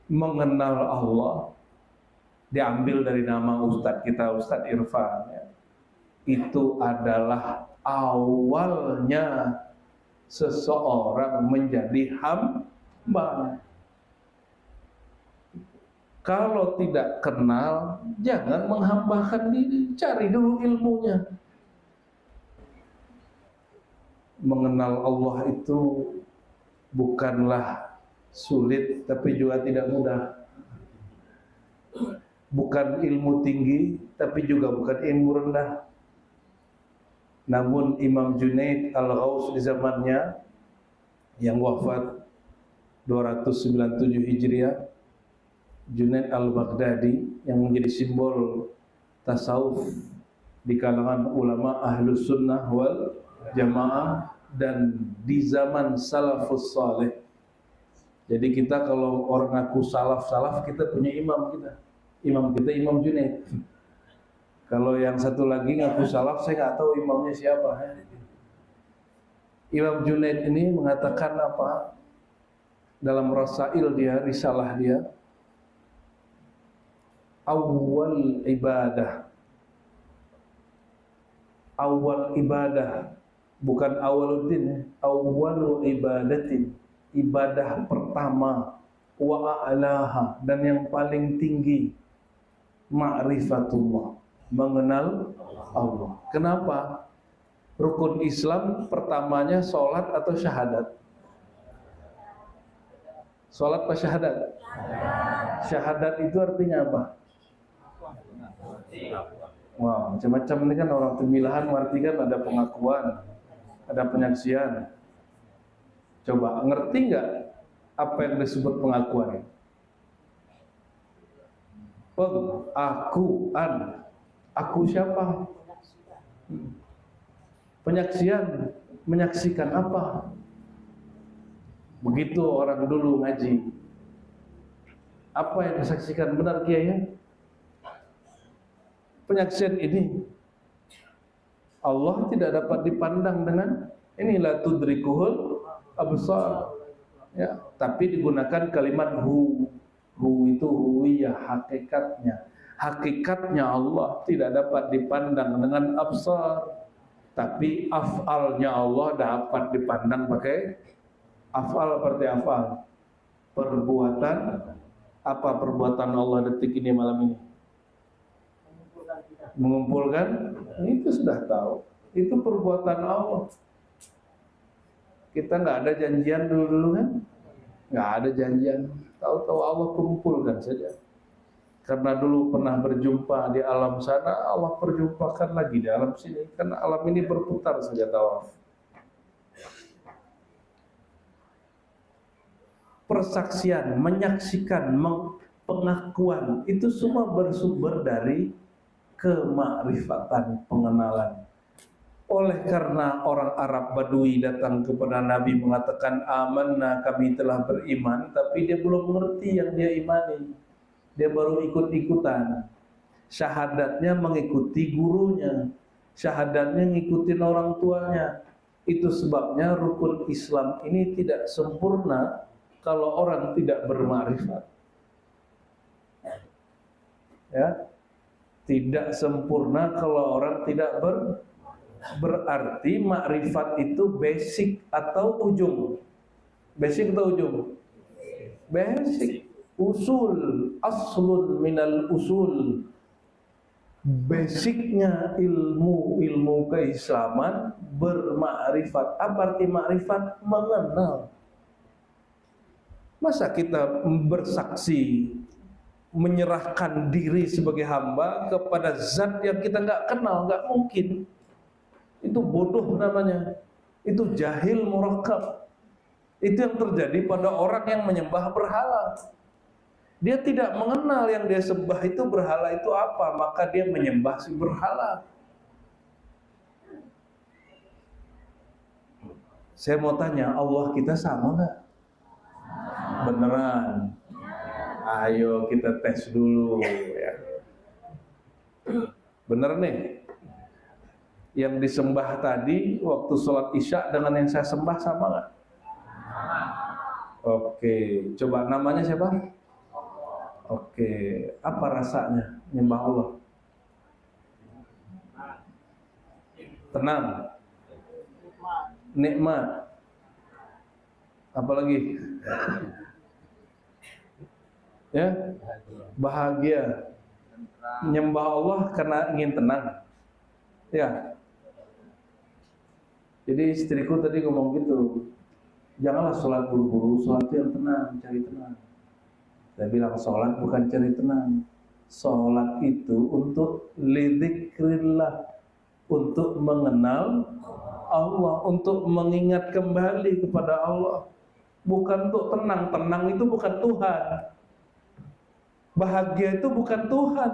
mengenal Allah diambil dari nama Ustadz kita, Ustadz Irfan ya. Itu adalah awalnya seseorang menjadi hamba. Kalau tidak kenal, jangan menghambakan diri, cari dulu ilmunya. Mengenal Allah itu bukanlah sulit, tapi juga tidak mudah. Bukan ilmu tinggi, tapi juga bukan ilmu rendah. Namun Imam Junaid Al-Ghaus di zamannya yang wafat 297 Hijriah, Junaid Al-Baghdadi yang menjadi simbol tasawuf di kalangan ulama Ahlus Sunnah wal Jamaah dan di zaman salafus saleh. Jadi kita kalau orang ngaku salaf, kita punya imam kita. Imam kita Imam Junaid. Kalau yang satu lagi ngaku salaf, saya nggak tahu imamnya siapa. Imam Junaid ini mengatakan apa? Dalam rasail dia, risalah dia, awal ibadah, bukan awaluddin, awal ibadatin, ibadah pertama, wa a'laha, dan yang paling tinggi, ma'rifatullah, mengenal Allah. Kenapa? Rukun Islam pertamanya sholat atau syahadat? Sholat atau syahadat? Syahadat itu artinya apa? Wah, macam-macam ini kan orang pemilahan mengartikan ada pengakuan, ada penyaksian. Coba ngerti nggak apa yang disebut pengakuan? Pengakuan. Aku siapa? Penyaksian. Menyaksikan apa? Begitu orang dulu ngaji. Apa yang disaksikan? Benar Kiai ya? Penyaksian ini Allah tidak dapat dipandang dengan inilah tudrikuhul absar ya, tapi digunakan kalimat hu itu huwiyah, hakikatnya Allah tidak dapat dipandang dengan absar, tapi af'alnya Allah dapat dipandang pakai af'al. Seperti af'al perbuatan. Apa perbuatan Allah detik ini, malam ini? Mengumpulkan, itu sudah tahu, itu perbuatan Allah. Kita nggak ada janjian dulu kan, nggak ada janjian, tahu-tahu Allah kumpulkan saja. Karena dulu pernah berjumpa di alam sana, Allah perjumpakan lagi di alam sini, karena alam ini berputar saja tawaf. Persaksian, menyaksikan, pengakuan, itu semua bersumber dari kemakrifatan, pengenalan. Oleh karena orang Arab Badui datang kepada Nabi mengatakan amanna, kami telah beriman, tapi dia belum mengerti yang dia imani. Dia baru ikut-ikutan. Syahadatnya mengikuti gurunya, syahadatnya ngikutin orang tuanya. Itu sebabnya rukun Islam ini tidak sempurna kalau orang tidak bermakrifat. Ya. Tidak sempurna kalau orang tidak berarti makrifat itu basic atau ujung? Basic atau ujung? Basic, usul, aslun minal usul. Basicnya ilmu keislaman bermakrifat. Apa arti makrifat? Mengenal. Masa kita bersaksi, menyerahkan diri sebagai hamba kepada zat yang kita nggak kenal? Nggak mungkin. Itu bodoh namanya. Itu jahil murakkab. Itu yang terjadi pada orang yang menyembah berhala. Dia tidak mengenal yang dia sembah itu berhala itu apa, maka dia menyembah si berhala. Saya mau tanya, Allah kita sama nggak? Beneran? Ayo kita tes dulu ya. Bener nih, yang disembah tadi waktu sholat isya dengan yang saya sembah sama nggak? Oke, coba namanya siapa? Oke, apa rasanya nyembah Allah? Tenang, nikmat, apalagi ya, bahagia. Nyembah Allah karena ingin tenang. Ya. Jadi istriku tadi ngomong gitu, janganlah sholat buru-buru, sholat yang tenang, cari tenang. Saya bilang sholat bukan cari tenang. Sholat itu untuk lidzikrillah, untuk mengenal Allah, untuk mengingat kembali kepada Allah. Bukan untuk tenang. Tenang itu bukan Tuhan. Bahagia itu bukan Tuhan.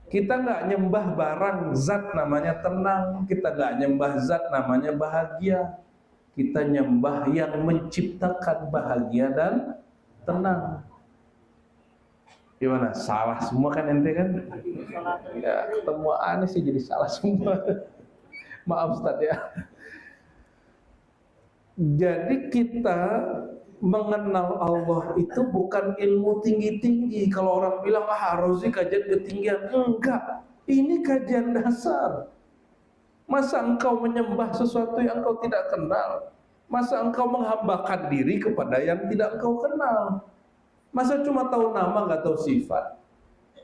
Kita nggak nyembah barang zat namanya tenang, kita nggak nyembah zat namanya bahagia. Kita nyembah yang menciptakan bahagia dan tenang. Gimana? Salah semua kan ente kan? Ya, ketemu aneh sih jadi salah semua. Maaf Ustaz ya. Jadi kita mengenal Allah itu bukan ilmu tinggi-tinggi. Kalau orang bilang harus sih kajian ketinggian, enggak. Ini kajian dasar. Masa engkau menyembah sesuatu yang engkau tidak kenal? Masa engkau menghambakan diri kepada yang tidak engkau kenal? Masa cuma tahu nama nggak tahu sifat?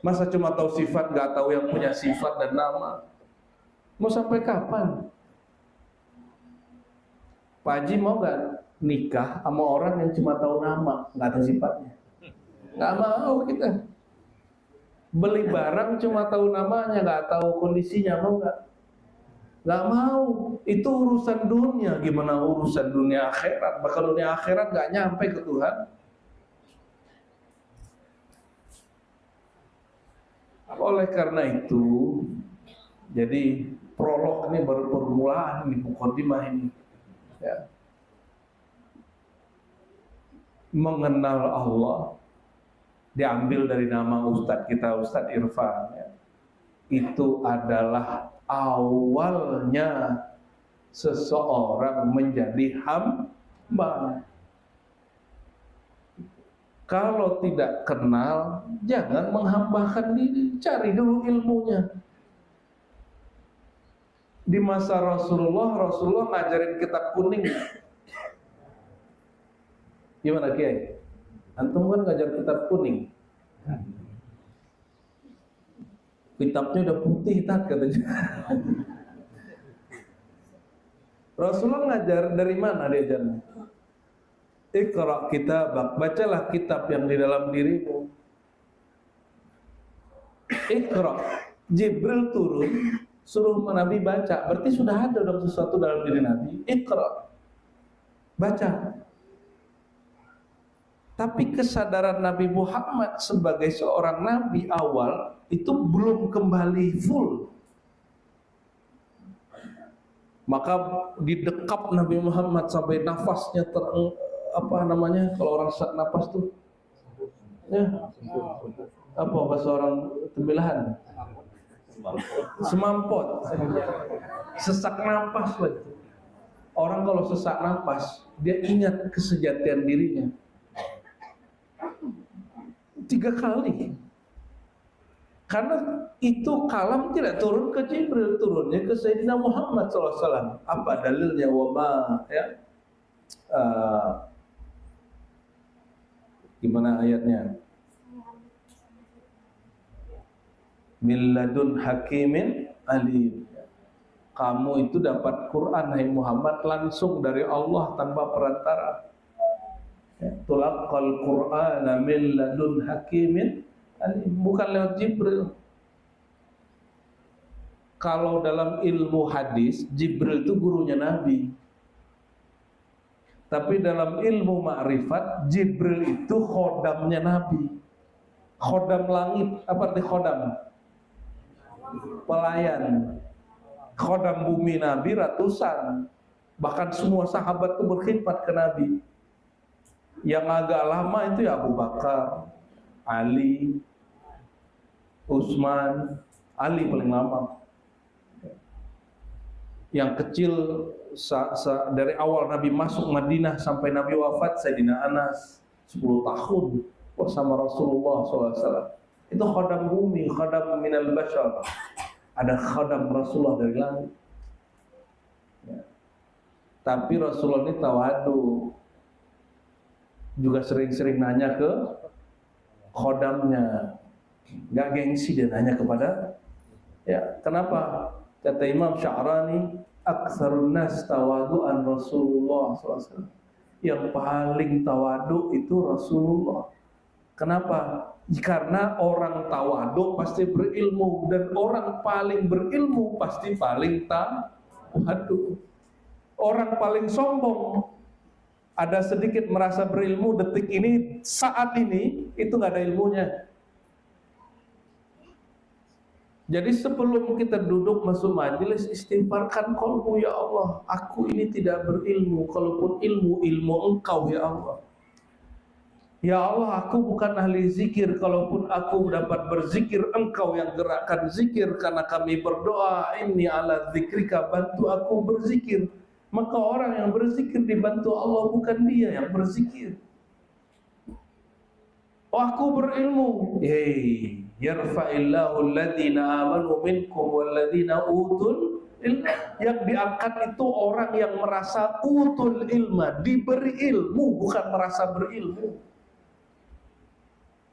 Masa cuma tahu sifat nggak tahu yang punya sifat dan nama? Mau sampai kapan? Pak Haji mau gak nikah sama orang yang cuma tahu nama, nggak tahu sifatnya? Nggak mau kita. Beli barang cuma tahu namanya, nggak tahu kondisinya, mau nggak? Nggak mau. Itu urusan dunia. Gimana urusan dunia akhirat? Bakal dunia akhirat nggak nyampe ke Tuhan. Oleh karena itu, jadi prolog ini baru permulaan ini, mukadimah ini. Ya. Mengenal Allah diambil dari nama Ustadz kita, Ustadz Irfan ya. Itu adalah awalnya seseorang menjadi hamba. Kalau tidak kenal, jangan menghambakan diri, cari dulu ilmunya. Di masa Rasulullah ngajarin kitab kuning. Gimana Kiai? Antum kan ngajar kitab kuning. Kitabnya udah putih tat katanya. Rasulullah ngajar dari mana diajarnya? Iqra kitabak, bacalah kitab yang di dalam dirimu. Iqra, Jibril turun suruh Nabi baca, berarti sudah ada dong sesuatu dalam diri Nabi. Iqra, baca. Tapi kesadaran Nabi Muhammad sebagai seorang nabi awal itu belum kembali full. Maka didekap Nabi Muhammad sampai nafasnya kalau orang sesak nafas tuh ya, apa bahasa orang Tembilahan? Semampot, sesak nafas lah itu. Orang kalau sesak nafas dia ingat kesejatian dirinya 3 kali, karena itu kalam tidak turun ke Jibril, turunnya ke Sayyidina Muhammad SAW. Apa dalilnya? Wama ya, gimana ayatnya? Min ladun hakimin alim. Kamu itu dapat Quran, hai Muhammad, langsung dari Allah tanpa perantara. Tulaqal Qur'ana min ladun hakimin alim, bukan lewat Jibril. Kalau dalam ilmu hadis, Jibril itu gurunya Nabi. Tapi dalam ilmu ma'rifat, Jibril itu khodamnya Nabi. Khodam langit, apa arti khodam? Pelayan. Khodam bumi Nabi ratusan. Bahkan semua sahabat itu berkhidmat ke Nabi. Yang agak lama itu ya Abu Bakar, Ali, Utsman, Ali paling lama. Yang kecil dari awal Nabi masuk Madinah sampai Nabi wafat, Sayyidina Anas. 10 tahun bersama Rasulullah SAW. Itu khadam bumi, khadam minal bashar. Ada khadam Rasulullah dari langit. Ya. Tapi Rasulullah ini tawadu, juga sering-sering nanya ke khodamnya, nggak gengsi dia nanya kepada, ya kenapa? Kata Imam Sya'rani, aktsarun nas tawadu'an Rasulullah SAW. Yang paling tawadu itu Rasulullah. Kenapa? Karena orang tawadu pasti berilmu, dan orang paling berilmu pasti paling tawadu. Orang paling sombong, ada sedikit merasa berilmu detik ini, saat ini, itu nggak ada ilmunya. Jadi sebelum kita duduk masuk majelis, istighfarkan qalbu, ya Allah, aku ini tidak berilmu, kalaupun ilmu Engkau ya Allah. Ya Allah, aku bukan ahli zikir, kalaupun aku dapat berzikir, Engkau yang gerakkan zikir, karena kami berdoa, inni ala zikrika, bantu aku berzikir. Maka orang yang berzikir dibantu Allah, bukan dia yang berzikir. Oh, aku berilmu. Hei, yarfa'illahu alladhina amanu minkum walladhina utul ilma. Yang diangkat itu orang yang merasa utul ilma, diberi ilmu, bukan merasa berilmu.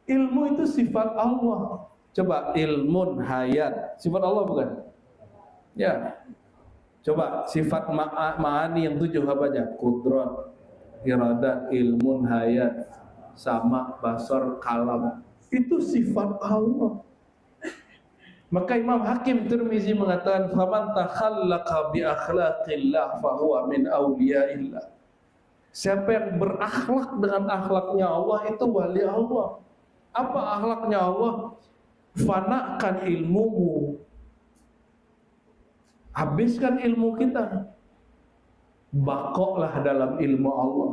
Ilmu itu sifat Allah. Coba, ilmun hayat, sifat Allah bukan? Ya. Coba sifat ma'ani yang 7 apa aja? Qudrat, iradat, ilmun, hayat, sama, basar, kalam. Itu sifat Allah. Maka Imam Hakim Tirmizi mengatakan, faman takhallaqa bi akhlaqillah fahuwa min awliyaillah. Siapa yang berakhlak dengan akhlaknya Allah itu wali Allah. Apa akhlaknya Allah? Fanakan ilmumu, habiskan ilmu kita, bakoklah dalam ilmu Allah.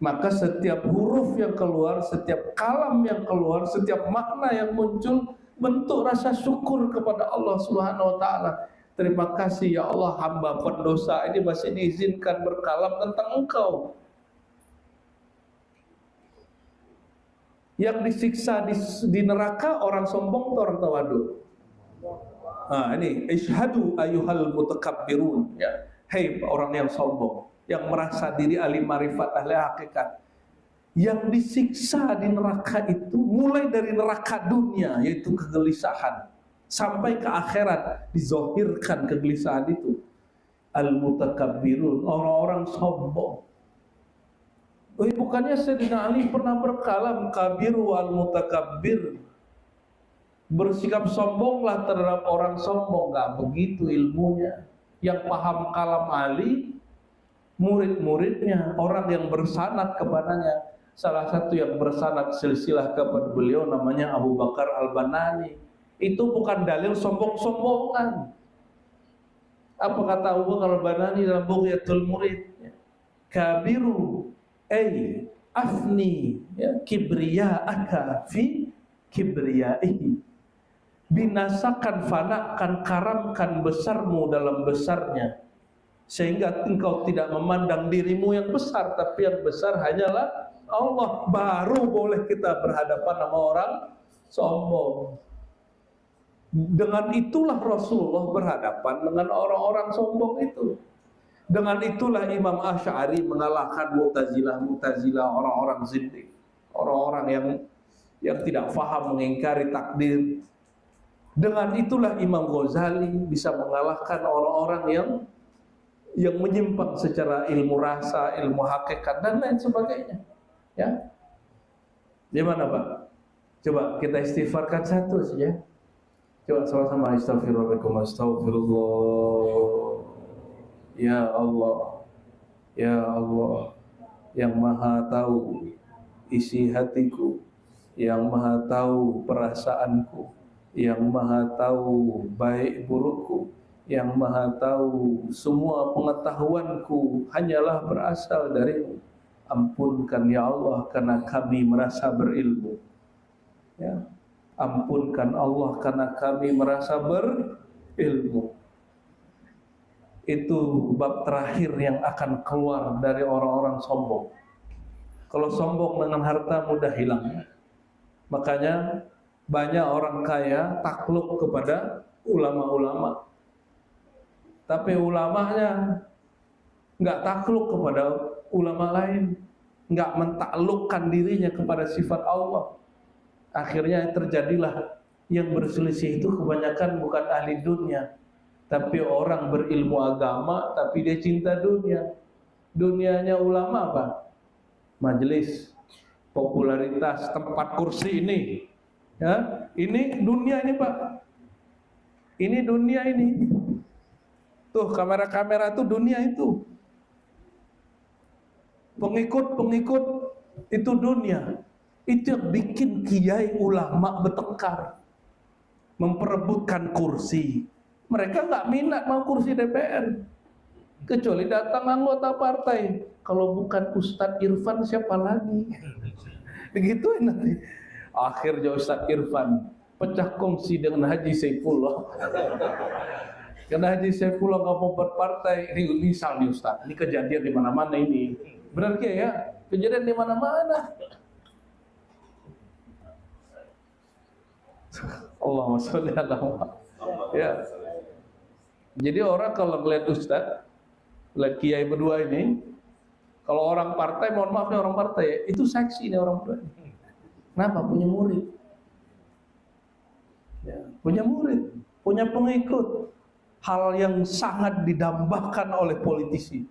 Maka setiap huruf yang keluar, setiap kalam yang keluar, setiap makna yang muncul, bentuk rasa syukur kepada Allah Subhanahu wa ta'ala. Terima kasih ya Allah, hamba pendosa ini masih diizinkan berkalam tentang Engkau. Yang disiksa di neraka orang sombong atau orang tawadu? Nah, ini isyhadu ayyuhal mutakabbirun, ya. Hei orang yang sombong, yang merasa diri ahli marifat, ahli hakikat. Yang disiksa di neraka itu mulai dari neraka dunia, yaitu kegelisahan, sampai ke akhirat dizohirkan kegelisahan itu. Al-mutakabbirun, orang-orang sombong. Bukannya Sayyidina Ali pernah berkalam, kabiru al-mutakabbir, bersikap sombonglah terhadap orang sombong. Gak begitu ilmunya. Yang paham kalam Ali, murid-muridnya, orang yang bersanad kepadanya. Salah satu yang bersanad silsilah kepada beliau namanya Abu Bakar Al-Banani. Itu bukan dalil sombong-sombongan. Apa kata Abu Bakar Al-Banani dalam Bughyatul Murid? Kabiru afni, ya, kibriya'aka fi kibriyaihi. Binasakan, fanakan, karamkan besarmu dalam besarnya, sehingga engkau tidak memandang dirimu yang besar, tapi yang besar hanyalah Allah. Baru boleh kita berhadapan sama orang sombong. Dengan itulah Rasulullah berhadapan dengan orang-orang sombong itu. Dengan itulah Imam Asy'ari mengalahkan Mu'tazilah, orang-orang zindik, orang-orang yang tidak faham, mengingkari takdir. Dengan itulah Imam Ghazali bisa mengalahkan orang-orang yang menyimpang secara ilmu rasa, ilmu hakikat, dan lain sebagainya. Ya, gimana Pak? Coba kita istighfarkan satu saja. Coba sama-sama astaghfirullahaladzim, astaghfirullah. Ya Allah, ya Allah, yang maha tahu isi hatiku, yang maha tahu perasaanku, yang maha tahu baik burukku, yang maha tahu semua pengetahuanku hanyalah berasal darimu. Ampunkan ya Allah karena kami merasa berilmu. Ya, ampunkan Allah karena kami merasa berilmu. Itu bab terakhir yang akan keluar dari orang-orang sombong. Kalau sombong dengan harta mudah hilang. Makanya banyak orang kaya takluk kepada ulama-ulama. Tapi ulamanya nggak takluk kepada ulama lain, nggak mentaklukkan dirinya kepada sifat Allah. Akhirnya terjadilah yang berselisih itu kebanyakan bukan ahli dunia, tapi orang berilmu agama tapi dia cinta dunia. Dunianya ulama apa? Majelis, popularitas, tempat kursi ini. Ya, ini dunia ini Pak. Ini dunia ini. Tuh kamera-kamera itu dunia itu. Pengikut-pengikut itu dunia. Itu yang bikin kiai ulama bertengkar, memperebutkan kursi. Mereka nggak minat mau kursi DPR, kecuali datang anggota partai. Kalau bukan Ustadz Irfan siapa lagi? Begituin nanti. Akhirnya Ustadz Irfan pecah kongsi dengan Haji Saifullah. Karena Haji Saifullah nggak mau berpartai. Ini misal nih Ustadz, ini kejadian di mana-mana ini. Benar ya? Kejadian di mana-mana. Allahumma sholli ala Muhammad. Ya. Jadi orang kalau melihat Ustadz, lihat kiai berdua ini, kalau orang partai, mohon maaf nih orang partai ya, itu seksi nih orang berdua. Kenapa? Punya murid. Ya, punya murid, punya pengikut. Hal yang sangat didambakan oleh politisi.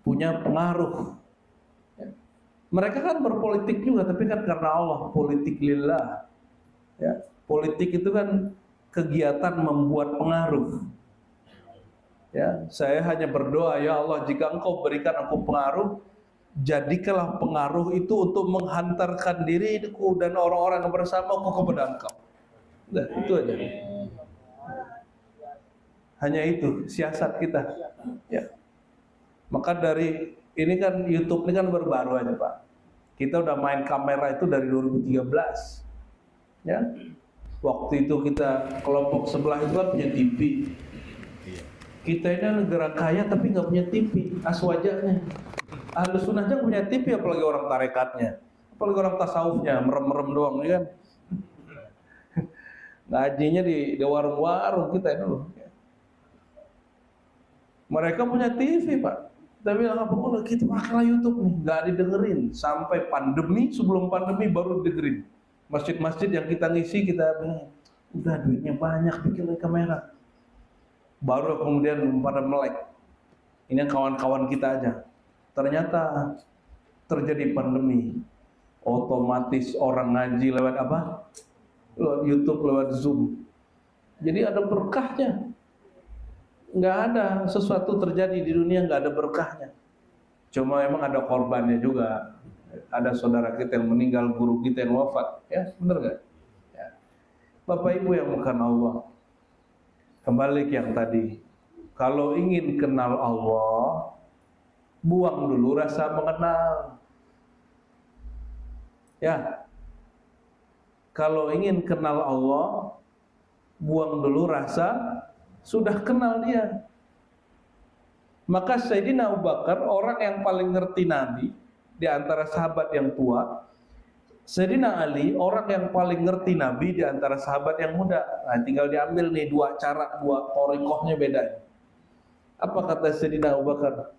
Punya pengaruh. Ya. Mereka kan berpolitik juga, tapi kan karena Allah, politik lillah. Ya, politik itu kan kegiatan membuat pengaruh. Ya, saya hanya berdoa, ya Allah, jika Engkau berikan aku pengaruh, jadikanlah pengaruh itu untuk menghantarkan diriku dan orang-orang yang bersamaku kepada Engkau. Nah, itu aja. Hanya itu siasat kita. Ya. Maka dari ini kan YouTube ini kan baru-baru aja Pak. Kita udah main kamera itu dari 2013. Ya. Waktu itu kita kelompok sebelah itu kan punya TV. Kita ini negara kaya tapi nggak punya TV, aswajanya. Ahlu sunnah aja punya TV, apalagi orang tarekatnya, apalagi orang tasawufnya, merem-merem doang, ya kan? Ngajinya di warung-warung kita dulu. Mereka punya TV Pak, tapi bilang apa? Oh, kita pakailah YouTube nih, nggak didengerin sampai pandemi. Sebelum pandemi baru didengerin. Masjid-masjid yang kita ngisi kita bilang, udah duitnya banyak, bikin kamera. Baru kemudian pada melek. Ini kawan-kawan kita aja. Ternyata terjadi pandemi. Otomatis orang ngaji lewat apa? Lewat YouTube, lewat Zoom. Jadi ada berkahnya. Nggak ada sesuatu terjadi di dunia nggak ada berkahnya. Cuma emang ada korbannya juga. Ada saudara kita yang meninggal, guru kita yang wafat. Ya, benar nggak? Ya. Bapak Ibu yang bukan Allah. Kembali ke yang tadi, kalau ingin kenal Allah, buang dulu rasa mengenal. Ya, kalau ingin kenal Allah, buang dulu rasa sudah kenal dia. Maka Sayyidina Abu Bakar, orang yang paling ngerti Nabi di antara sahabat yang tua. Sayyidina Ali, orang yang paling ngerti Nabi di antara sahabat yang muda. Nah, tinggal diambil nih dua cara, dua torikohnya beda. Apa kata Sayyidina Abu Bakar?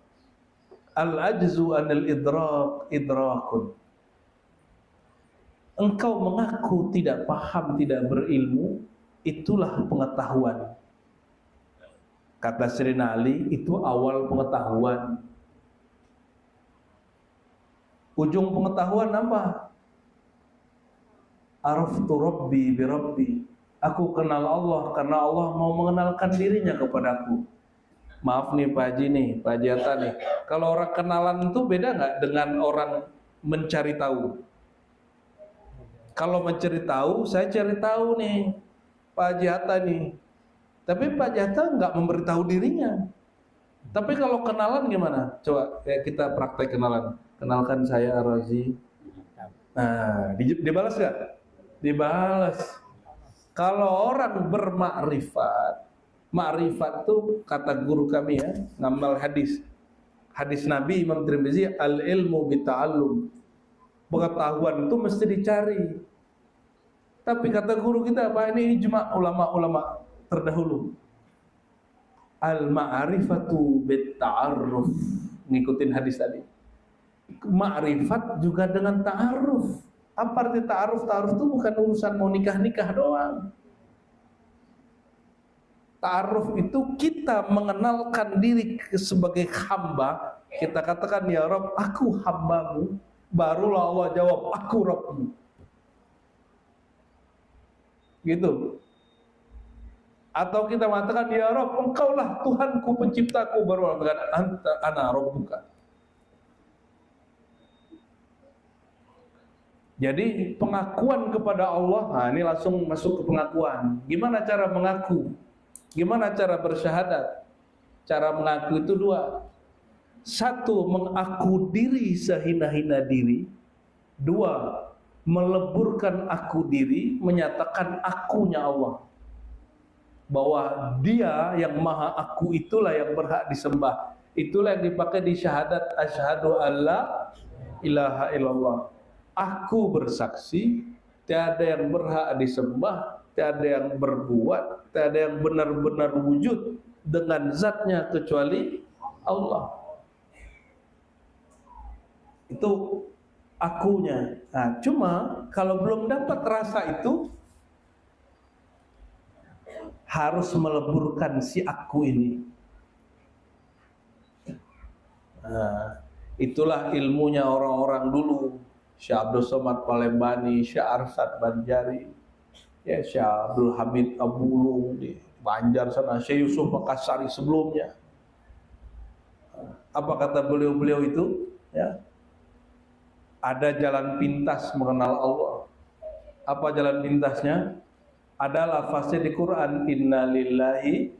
Al-ajzu anil idrak idrakun. Engkau mengaku tidak paham, tidak berilmu, itulah pengetahuan. Kata Sayyidina Ali, itu awal pengetahuan. Ujung pengetahuan apa? Araftu Rabbi bi Rabbi. Aku kenal Allah karena Allah mau mengenalkan dirinya kepadaku. Maaf nih Pak Haji nih, Pak Haji Atta nih. Kalau orang kenalan itu beda nggak dengan orang mencari tahu? Kalau mencari tahu, saya cari tahu nih Pak Haji Atta nih. Tapi Pak Haji Atta nggak memberitahu dirinya. Tapi kalau kenalan gimana? Coba kita praktek kenalan. Kenalkan saya Razi. Nah, dibalas nggak? Dibalas. Kalau orang bermakrifat, makrifat tuh kata guru kami ya, ngamal hadis. Hadis Nabi Imam Tirmizi, al ilmu bita'allum. Pengetahuan itu mesti dicari. Tapi kata guru kita apa, ini ijma ulama-ulama terdahulu. Al ma'rifatu bitta'arruf. Ngikutin hadis tadi. Ma'rifat juga dengan ta'aruf. Apa arti ta'aruf? Ta'aruf itu bukan urusan mau nikah-nikah doang. Ta'aruf itu kita mengenalkan diri sebagai hamba. Kita katakan, ya Rabb, aku hambamu. Barulah Allah jawab, aku Rabbmu. Gitu. Atau kita mengatakan, ya Rabb, engkaulah Tuhanku, penciptaku. Baru Allah mengatakan, anta ana rabbuka. Jadi pengakuan kepada Allah, nah ini langsung masuk ke pengakuan. Gimana cara mengaku? Gimana cara bersyahadat? Cara mengaku itu dua. Satu, mengaku diri sehina-hina diri. Dua, meleburkan aku diri, menyatakan akunya Allah. Bahwa dia yang maha aku itulah yang berhak disembah. Itulah yang dipakai di syahadat asyhadu alla ilaha illallah. Aku bersaksi, tiada yang berhak disembah, tiada yang berbuat, tiada yang benar-benar wujud dengan zatnya kecuali Allah. Itu akunya. Nah, cuma kalau belum dapat rasa itu, harus meleburkan si aku ini. Nah, itulah ilmunya orang-orang dulu. Syekh Abdul Somad Palembani, Syekh Arsad Banjari, ya Syekh Abdul Hamid Abulung di Banjar sana, Syekh Yusuf Makassari sebelumnya. Apa kata beliau-beliau itu? Ya, ada jalan pintas mengenal Allah. Apa jalan pintasnya? Ada lafaznya di Quran, Inna lillahi,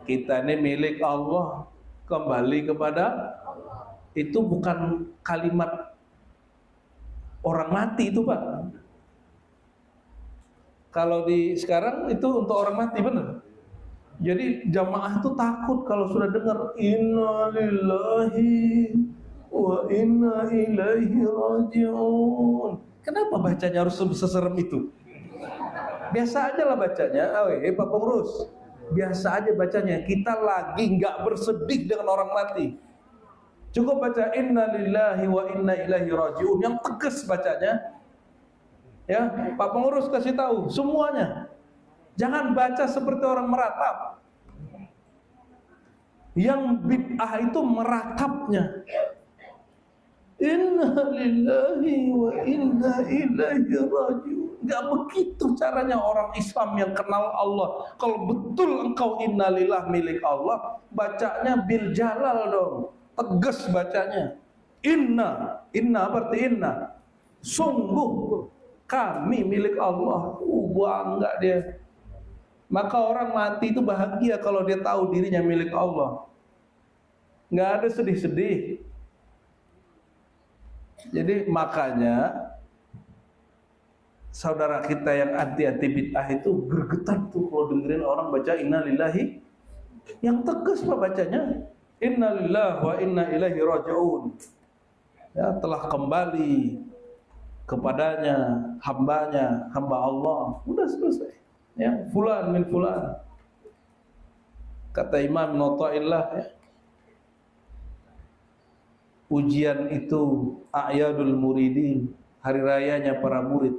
kita ini milik Allah, kembali kepada. Itu bukan kalimat orang mati itu, Pak. Kalau di sekarang itu untuk orang mati, benar. Jadi jamaah itu takut kalau sudah dengar Inna lillahi wa inna ilaihi raji'un. Kenapa bacanya harus seserem itu? Biasa aja lah bacanya. Pak Pengurus, biasa aja bacanya. Kita lagi nggak bersedih dengan orang mati. Cukup baca Inna lillahi wa inna ilaihi raji'un, yang tegas bacanya. Ya, Pak Pengurus kasih tahu semuanya. Jangan baca seperti orang meratap. Yang bid'ah itu meratapnya. Inna lillahi wa inna ilaihi raji'un. Gak begitu caranya orang Islam yang kenal Allah. Kalau betul engkau inna lillah milik Allah, bacanya bil jalal dong. Tegas bacanya. Inna berarti inna. Sungguh kami milik Allah. Bangga dia. Maka orang mati itu bahagia kalau dia tahu dirinya milik Allah. Nggak ada sedih-sedih. Jadi makanya saudara kita yang anti-anti bid'ah itu gergetan tuh kalau dengerin orang baca inna lillahi. Yang tegas Pak bacanya. Inna lillahi wa inna ilaihi raji'un. Ya, telah kembali kepadanya, hambanya, hamba Allah. Udah selesai. Ya, fulan min fulan. Kata Imam Notaillah, ya, ujian itu a'yadul muridin, hari rayanya para murid.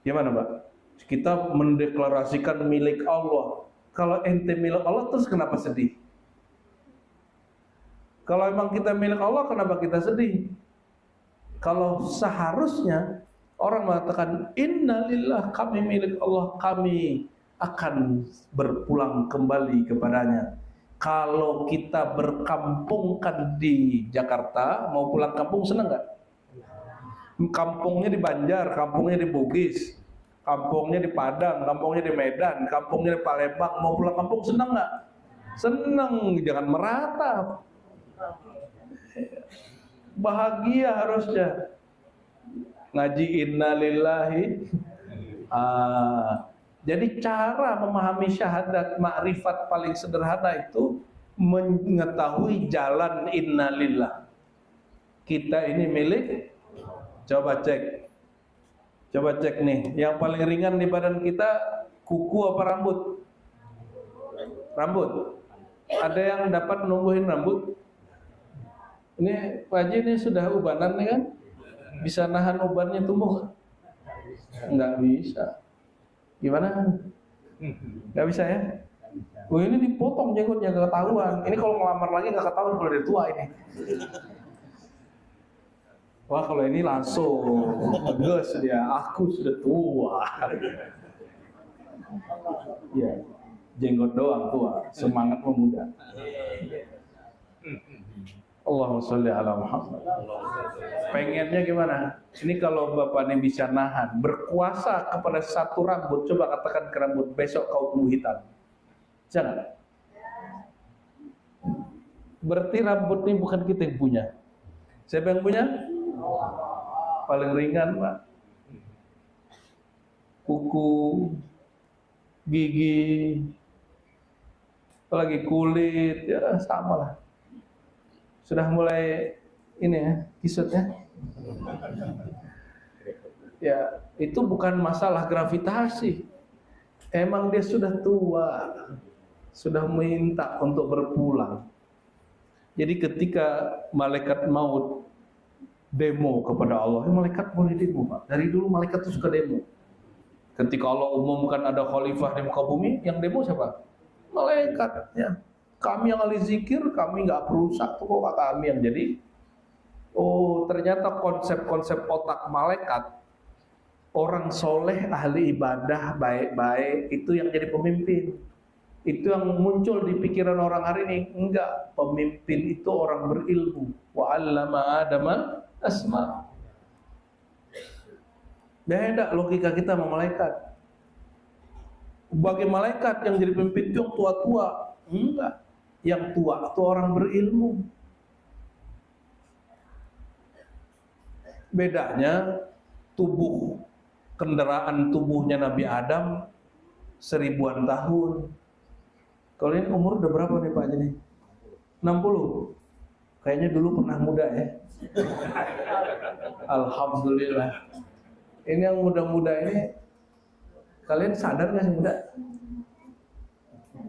Gimana Pak? Kita mendeklarasikan milik Allah. Kalau ente milik Allah terus kenapa sedih? Kalau emang kita milik Allah kenapa kita sedih? Kalau seharusnya orang mengatakan inna lillah, kami milik Allah, kami akan berpulang kembali kepadanya. Kalau kita berkampungkan di Jakarta, mau pulang kampung senang nggak? Kampungnya di Banjar, kampungnya di Bugis, kampungnya di Padang, kampungnya di Medan, kampungnya di Palembang, mau pulang kampung senang nggak? Senang, jangan meratap. Bahagia harusnya. Ngaji inna lillahi. Jadi cara memahami syahadat makrifat paling sederhana itu mengetahui jalan innalillah. Kita ini milik, coba cek nih, yang paling ringan di badan kita kuku apa rambut? Rambut. Ada yang dapat numbuhin rambut? Ini Pak Haji ini sudah ubanan nih kan? Bisa nahan ubannya tumbuh? Enggak bisa. Gimana? Enggak bisa ya? Oh ini dipotong jenggotnya gak ketahuan. Ini kalau ngelamar lagi gak ketahuan kalau udah tua ini. Wah kalau ini langsung ngegas dia, aku sudah tua. Ya, jenggot doang tua, semangat memuda. Allahumma sholli ala Muhammad. Pengennya gimana? Ini kalau bapak ini bisa nahan, berkuasa kepada satu rambut, coba katakan ke rambut, besok kau tumbuh hitam. Jangan. Berarti rambut ini bukan kita yang punya. Siapa yang punya? Paling ringan Pak. Kuku, gigi, apalagi kulit, ya sama lah. Sudah mulai ini ya, kisutnya. Ya, itu bukan masalah gravitasi. Emang dia sudah tua, sudah minta untuk berpulang. Jadi ketika malaikat maut demo kepada Allah, malaikat boleh demo Pak. Dari dulu malaikat itu suka demo. Ketika Allah umumkan ada khalifah di muka bumi, yang demo siapa? Malaikat. Ya. Kami yang ahli zikir, kami nggak perlu satu kok kami yang jadi. Oh ternyata konsep-konsep otak malaikat, orang soleh ahli ibadah baik-baik itu yang jadi pemimpin. Itu yang muncul di pikiran orang hari ini. Enggak, pemimpin itu orang berilmu. Wa 'allama Adama asma. Beda logika kita sama malaikat. Bagi malaikat yang jadi pemimpin itu yang tua-tua. Enggak, yang tua itu orang berilmu. Bedanya tubuh, kendaraan tubuhnya Nabi Adam 1000-an tahun. Kalau ini umur udah berapa nih Pak Jadi? 60. Kayaknya dulu pernah muda ya. Alhamdulillah. Ini yang muda-muda ini, kalian sadar nggak sih muda?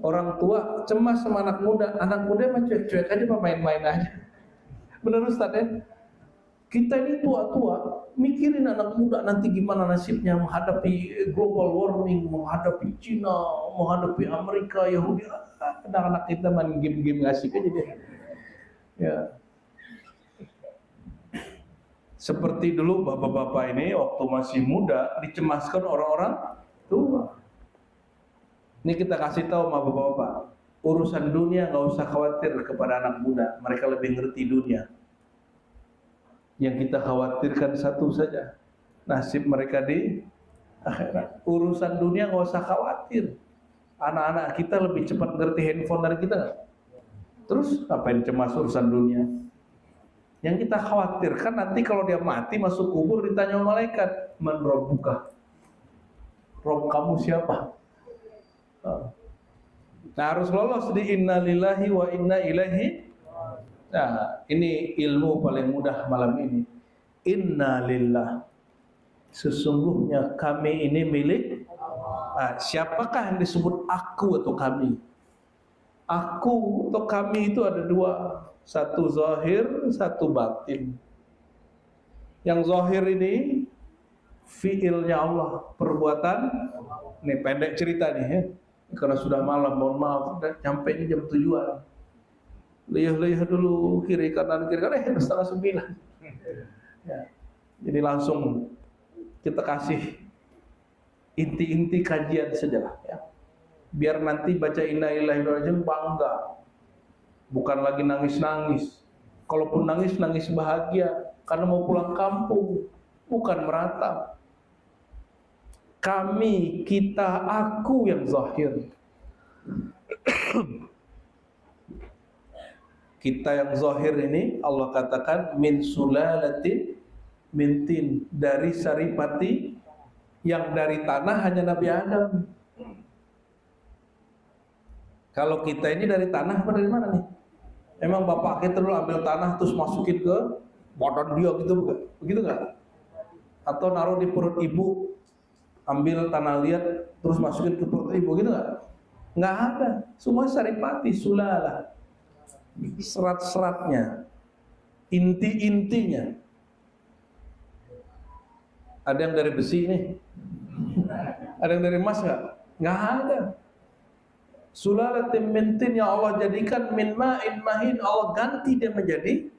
Orang tua cemas sama anak muda mah cuek-cuek aja, main-main aja. Bener Ustaz ya? Kita ini tua-tua mikirin anak muda nanti gimana nasibnya menghadapi global warming, menghadapi Cina, menghadapi Amerika, Yahudi. Anak-anak kita main game-game asik aja deh. Ya. Seperti dulu bapak-bapak ini waktu masih muda dicemaskan orang-orang tua. Ini kita kasih tahu sama bapak-bapak, urusan dunia nggak usah khawatir kepada anak muda, mereka lebih ngerti dunia. Yang kita khawatirkan satu saja, nasib mereka di akhirat. Urusan dunia nggak usah khawatir. Anak-anak kita lebih cepat ngerti handphone dari kita nggak? Terus ngapain cemas urusan dunia? Yang kita khawatirkan nanti kalau dia mati masuk kubur ditanya malaikat, man rabbuka? Rob kamu siapa? Nah harus lolos di inna lillahi wa inna ilaihi. Nah, ini ilmu paling mudah malam ini. Inna lillah. Sesungguhnya kami ini milik. Siapakah yang disebut aku atau kami? Aku atau kami itu ada dua. Satu zahir, satu batin. Yang zahir ini fiilnya Allah, perbuatan. Ini pendek cerita nih ya. Karena sudah malam, mohon maaf, nyampe jam tujuan. Liyah-liyah dulu kiri kanan 8:30. Ya. Jadi langsung kita kasih inti-inti kajian sajalah ya. Biar nanti baca inna lillahi wa inna ilaihi raji'un bangga. Bukan lagi nangis-nangis. Kalaupun nangis bahagia karena mau pulang kampung, bukan meratap. Kami, kita, aku yang zahir. Kita yang zahir ini Allah katakan min sulalatin min tin, dari saripati yang dari tanah hanya Nabi Adam. Kalau kita ini dari tanah apa dari mana nih? Emang bapak kita dulu ambil tanah terus masukin ke badan dia gitu bukan? Begitu nggak? Atau naruh di perut ibu, ambil tanah liat terus masukin ke perut ibu gitu nggak? Nggak ada. Semua saripati, sulala, serat-seratnya, inti-intinya. Ada yang dari besi nih? Ada yang dari emas nggak? Nggak ada. Sulalatin min tin yang Allah jadikan min ma'in mahin, Allah ganti dia menjadi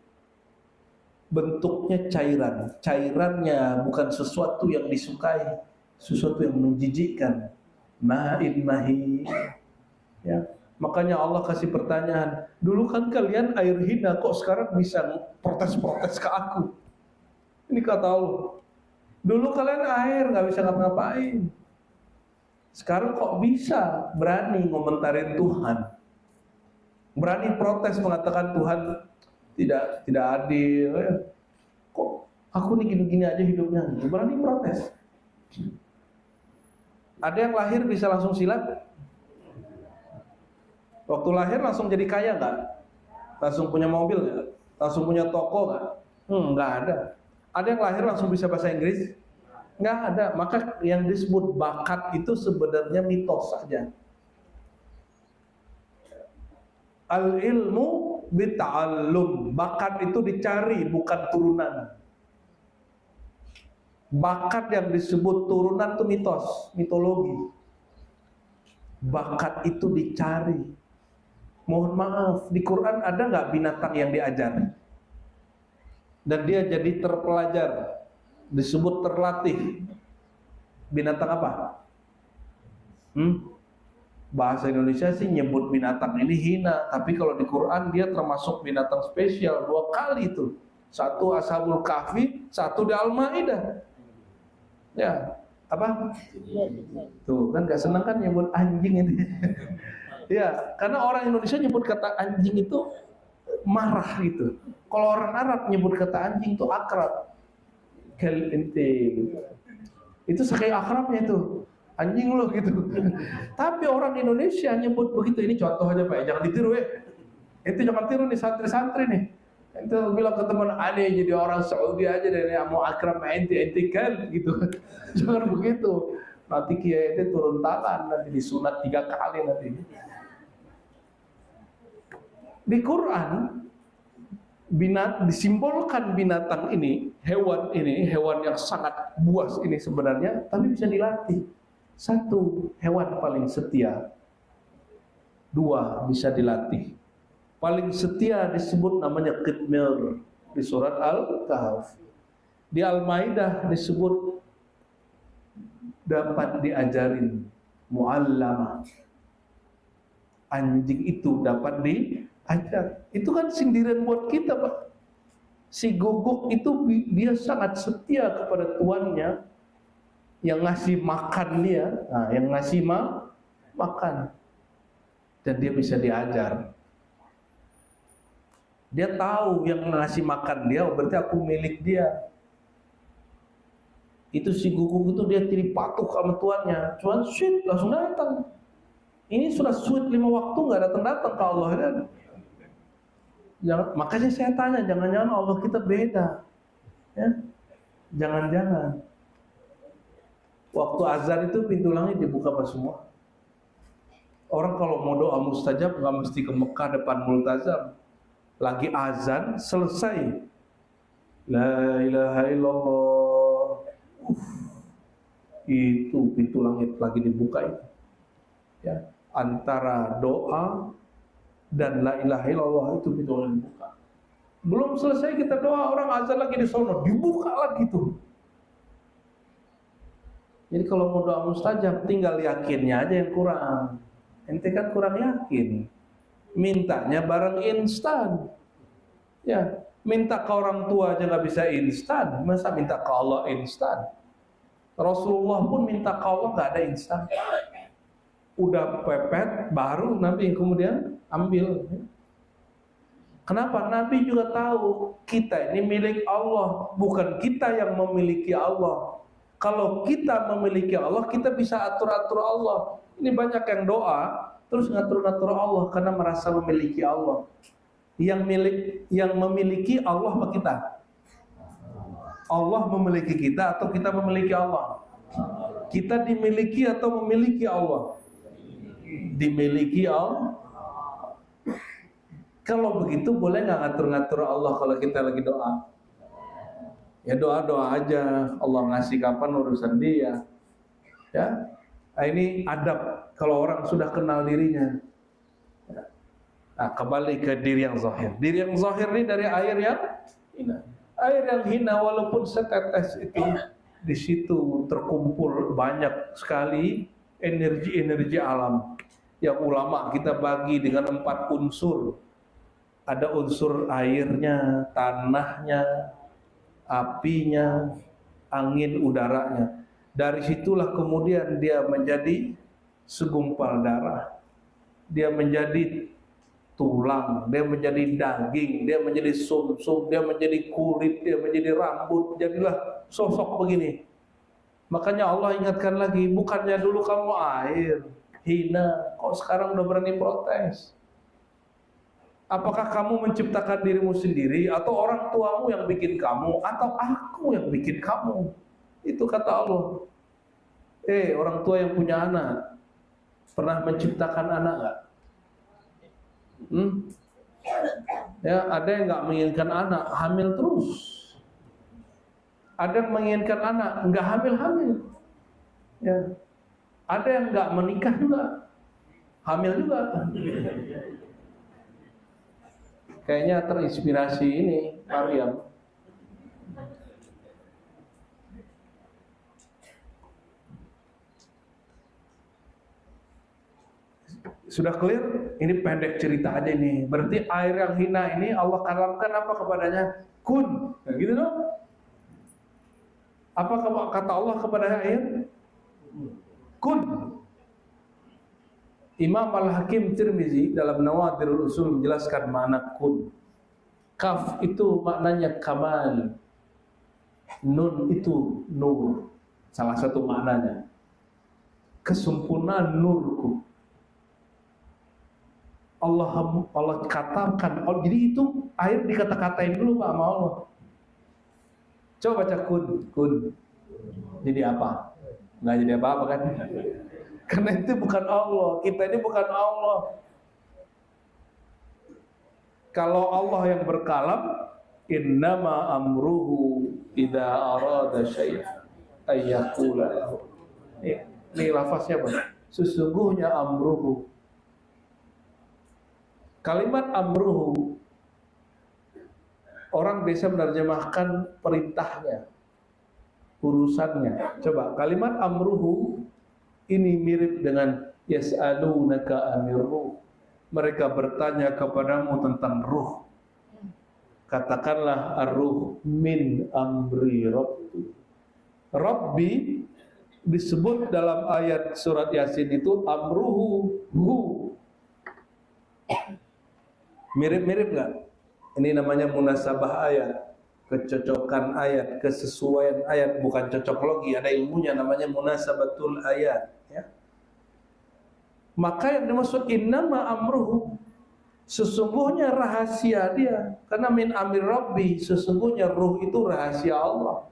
bentuknya cairan. Cairannya bukan sesuatu yang disukai, sesuatu yang menjijikkan. Ma'in mahin. Ya. Makanya Allah kasih pertanyaan, dulu kan kalian air hina, kok sekarang bisa protes-protes ke aku? Ini kata Allah. Dulu kalian air nggak bisa ngapa-ngapain. Sekarang kok bisa berani ngomentarin Tuhan, berani protes mengatakan Tuhan tidak adil. Kok aku nih gini-gini aja hidupnya, berani protes. Ada yang lahir bisa langsung silat? Waktu lahir langsung jadi kaya nggak? Langsung punya mobil nggak? Langsung punya toko nggak? Nggak ada. Ada yang lahir langsung bisa bahasa Inggris? Nggak ada. Maka yang disebut bakat itu sebenarnya mitos saja. Al-ilmu bita'allum. Bakat itu dicari, bukan turunan. Bakat yang disebut turunan itu mitos, mitologi. Bakat itu dicari. Mohon maaf, di Quran ada nggak binatang yang diajar? Dan dia jadi terpelajar. Disebut terlatih. Binatang apa? Bahasa Indonesia sih nyebut binatang ini hina, tapi kalau di Quran dia termasuk binatang spesial 2 kali itu. Satu Ashabul Kahfi, satu di Al-Maidah. Ya, apa? Tuh kan gak senang kan nyebut anjing ini. Ya, karena orang Indonesia nyebut kata anjing itu marah gitu. Kalau orang Arab nyebut kata anjing itu akrab. Kel ente gitu. Itu saking akrabnya itu. Anjing lo gitu. Tapi orang Indonesia nyebut begitu. Ini contoh aja Pak, jangan ditiru ya. Itu jangan tiru nih santri-santri nih. Itu bilang ke teman aneh jadi orang Saudi aja deh, mau akrab ente kan gitu. Jangan begitu. Nanti kiai itu turun tangan, nanti disunat 3 kali nanti. Di Quran disimbolkan binatang ini, hewan yang sangat buas ini sebenarnya, tapi bisa dilatih. 1, hewan paling setia. 2, bisa dilatih. Paling setia disebut namanya Qitmir di surat Al-Kahf. Di Al-Maidah disebut dapat diajarin, muallamah. Anjing itu dapat diajar. Itu kan sindiran buat kita, Pak. Si guguk itu dia sangat setia kepada tuannya yang ngasih makan dia, yang ngasih makan. Dan dia bisa diajar. Dia tahu yang ngasih makan dia, berarti aku milik dia. Itu si guguk itu dia jadi patuh sama tuannya. Cuman sweet langsung datang. Ini sudah sweet 5 waktu nggak datang ke Allah kan? Makanya saya tanya, jangan-jangan Allah kita beda, ya? Jangan-jangan. Waktu azan itu pintu langit dibuka apa semua? Orang kalau mau doa mustajab nggak mesti ke Mekah depan multazam. Lagi azan selesai, la ilaha illallah, itu pintu langit lagi dibuka itu. Ya, antara doa dan la ilaha illallah itu pintu langit dibuka. Belum selesai kita doa, orang azan lagi di sono, dibuka lagi tuh. Jadi kalau mau doa mustajab tinggal yakinnya aja yang kurang. Ente kan kurang yakin. Mintanya barang instan. Ya, minta ke orang tua aja nggak bisa instan, masa minta ke Allah instan? Rasulullah pun minta ke Allah nggak ada instan. Udah pepet, baru Nabi kemudian ambil. Kenapa? Nabi juga tahu kita ini milik Allah, bukan kita yang memiliki Allah. Kalau kita memiliki Allah, kita bisa atur-atur Allah. Ini banyak yang doa, terus ngatur-ngatur Allah karena merasa memiliki Allah. Yang memiliki Allah apa kita? Allah memiliki kita atau kita memiliki Allah? Kita dimiliki atau memiliki Allah? Dimiliki Allah. Kalau begitu boleh nggak ngatur-ngatur Allah kalau kita lagi doa? Ya doa-doa aja, Allah ngasih kapan urusan dia. Ya, nah, ini adab kalau orang sudah kenal dirinya. Nah, kembali ke diri yang zahir. Diri yang zahir ini dari air yang hina. Air yang hina walaupun setetes itu, di situ terkumpul banyak sekali energi-energi alam. Yang ulama kita bagi dengan 4 unsur. Ada unsur airnya, tanahnya, apinya, angin, udaranya. Dari situlah kemudian dia menjadi segumpal darah. Dia menjadi tulang, dia menjadi daging, dia menjadi sumsum, dia menjadi kulit, dia menjadi rambut. Jadilah sosok begini. Makanya Allah ingatkan lagi, bukannya dulu kamu air, hina, kok sekarang udah berani protes? Apakah kamu menciptakan dirimu sendiri atau orang tuamu yang bikin kamu atau aku yang bikin kamu? Itu kata Allah. Orang tua yang punya anak pernah menciptakan anak nggak? Ya, ada yang nggak menginginkan anak, hamil terus. Ada yang menginginkan anak, nggak hamil-hamil. Ya. Ada yang nggak menikah juga, hamil juga. Kayaknya terinspirasi ini Maryam. Sudah clear? Ini pendek cerita aja nih. Berarti air yang hina ini Allah kalamkan apa kepadanya? Kun. Nah, gitu dong. Apa kata Allah kepada air? Kun. Imam Al-Hakim Tirmizi dalam Nawadirul Usul menjelaskan makna kun. Kaf itu maknanya kamal. Nun itu nur. Salah satu maknanya. Kesempurnaan nurku. Allah katakan. Oh, jadi itu air dikata-katain dulu Pak sama Allah. Coba baca kun. Jadi apa? Nggak jadi apa-apa kan? Karena itu bukan Allah. Kita ini bukan Allah. Kalau Allah yang berkalam, innama amruhu idza arada syai'an ayyaqula lahu. Ini lafaznya apa? Sesungguhnya amruhu. Kalimat amruhu orang bisa menerjemahkan perintahnya, urusannya. Coba kalimat amruhu ini mirip dengan yas'alunaka anir ruh. Mereka bertanya kepadamu tentang ruh. Katakanlah ar-ruh min amri rabbi. Rabbi disebut dalam ayat surat Yasin itu amruhu hu. Mirip-mirip nggak? Ini namanya munasabah ayat, kecocokan ayat, kesesuaian ayat, bukan cocoklogi. Ada ilmunya namanya munasabatul ayat. Ya. Maka yang dimaksud innama amruhu, sesungguhnya rahasia dia. Karena min amir rabbi, sesungguhnya ruh itu rahasia Allah.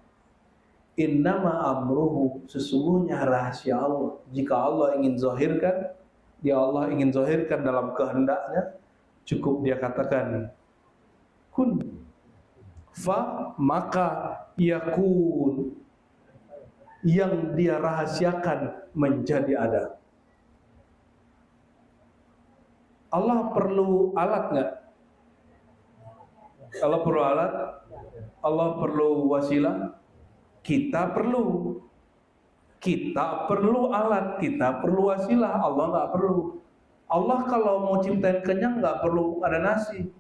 Innama amruhu, sesungguhnya rahasia Allah. Jika Allah ingin zahirkan, Allah ingin zahirkan dalam kehendaknya, cukup dia katakan kun, fa maka yakun, yang dia rahasiakan menjadi ada. Allah perlu alat nggak? Allah perlu alat? Allah perlu wasilah? Kita perlu. Kita perlu alat, kita perlu wasilah. Allah nggak perlu. Allah kalau mau ciptain kenyang nggak perlu ada nasi.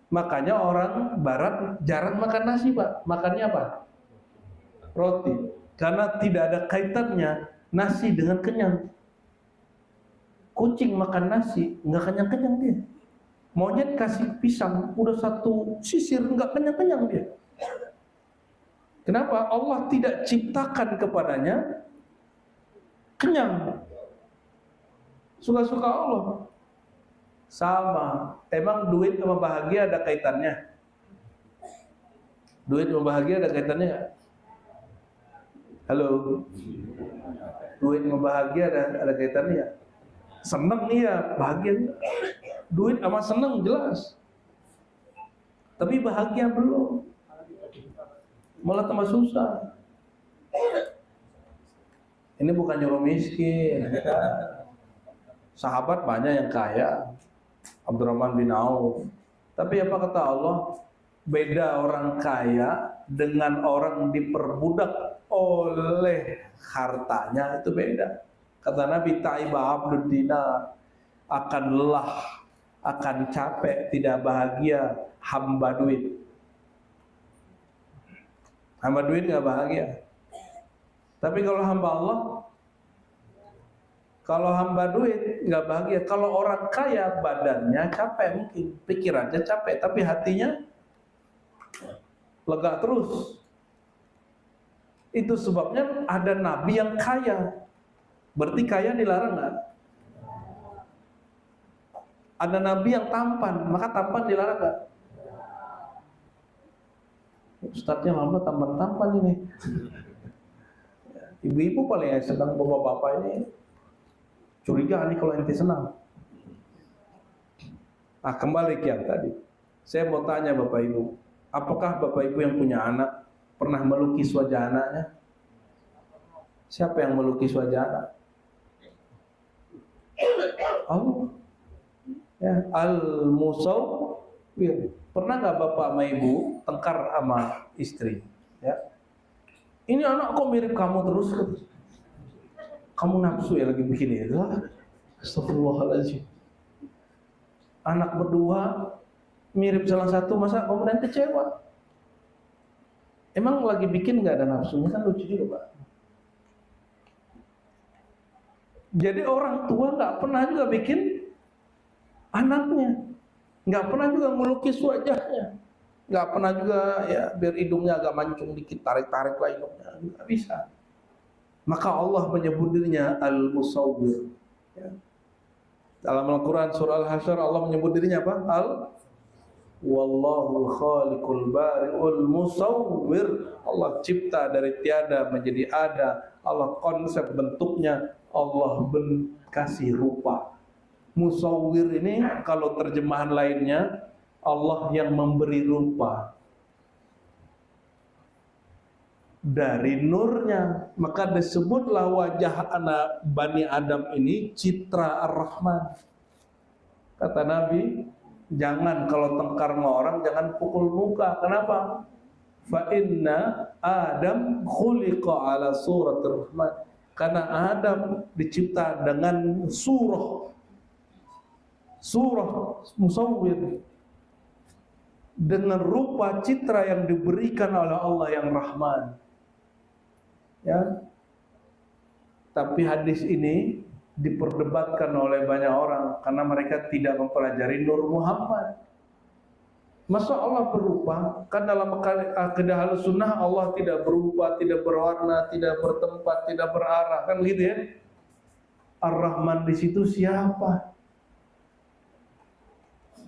Makanya orang Barat jarang makan nasi Pak. Makannya apa? Roti. Karena tidak ada kaitannya nasi dengan kenyang. Kucing makan nasi nggak kenyang-kenyang dia. Monyet kasih pisang udah satu sisir nggak kenyang-kenyang dia. Kenapa? Allah tidak ciptakan kepadanya kenyang. Suka-suka Allah. Sama. Emang duit sama bahagia ada kaitannya? Duit sama bahagia ada kaitannya nggak? Halo? Duit sama bahagia ada kaitannya nggak? Seneng nih ya, bahagia. Duit sama seneng jelas. Tapi bahagia belum. Malah tambah susah. Ini bukan nyuruh miskin. Sahabat banyak yang kaya. Abdurrahman bin Auf. Tapi apa kata Allah? Beda orang kaya dengan orang diperbudak oleh hartanya, itu beda. Kata Nabi, Ta'iba abdud dinar, akan lelah, akan capek, tidak bahagia hamba duit. Hamba duit gak bahagia. Tapi kalau hamba Allah, kalau hamba duit gak bahagia. Kalau orang kaya badannya capek mungkin, pikirannya capek, tapi hatinya lega terus. Itu sebabnya ada nabi yang kaya. Berarti kaya dilarang nggak? Ada nabi yang tampan, maka tampan dilarang nggak? Ustadznya lama tampan-tampan ini. Ibu-ibu paling senang, bapak-bapak ini curiga nih kalau ente senang. Nah, kembali ke yang tadi. Saya mau tanya bapak ibu, apakah bapak ibu yang punya anak pernah melukis wajah anaknya? Siapa yang melukis wajah anak? Allah. Ya, Al-Musawwir. Pernah nggak bapak sama ibu tengkar sama istri? Ya. Ini anak kok mirip kamu terus? Kamu nafsu ya lagi bikin itu? Astagfirullahaladzim. Anak berdua mirip salah satu, masa kemudian kecewa? Emang lagi bikin nggak ada nafsunya, kan lucu juga Pak. Jadi orang tua nggak pernah juga bikin anaknya, nggak pernah juga melukis wajahnya, nggak pernah juga ya biar hidungnya agak mancung dikit, tarik-tarik lah hidungnya, nggak bisa. Maka Allah menyebut dirinya Al-Musawwir. Ya. Dalam Al-Quran surah Al-Hasyr Allah menyebut dirinya apa? Wallahul khaliqul bari'ul musawwir. Allah cipta dari tiada menjadi ada. Allah konsep bentuknya, Allah kasih rupa. Musawwir ini kalau terjemahan lainnya, Allah yang memberi rupa dari nurnya. Maka disebutlah wajah anak Bani Adam ini Citra Ar-Rahman. Kata Nabi, jangan kalau tengkar sama orang jangan pukul muka. Kenapa? Fa inna Adam khuliqa ala suratir Rahman. Karena Adam dicipta dengan surah musawwir, dengan rupa citra yang diberikan oleh Allah yang Rahman. Ya. Tapi hadis ini diperdebatkan oleh banyak orang karena mereka tidak mempelajari Nur Muhammad. Masa Allah berupa? Kan dalam akidah Ahlussunnah Allah tidak berupa, tidak berwarna, tidak bertempat, tidak berarah, kan gitu ya. Ar-Rahman di situ siapa?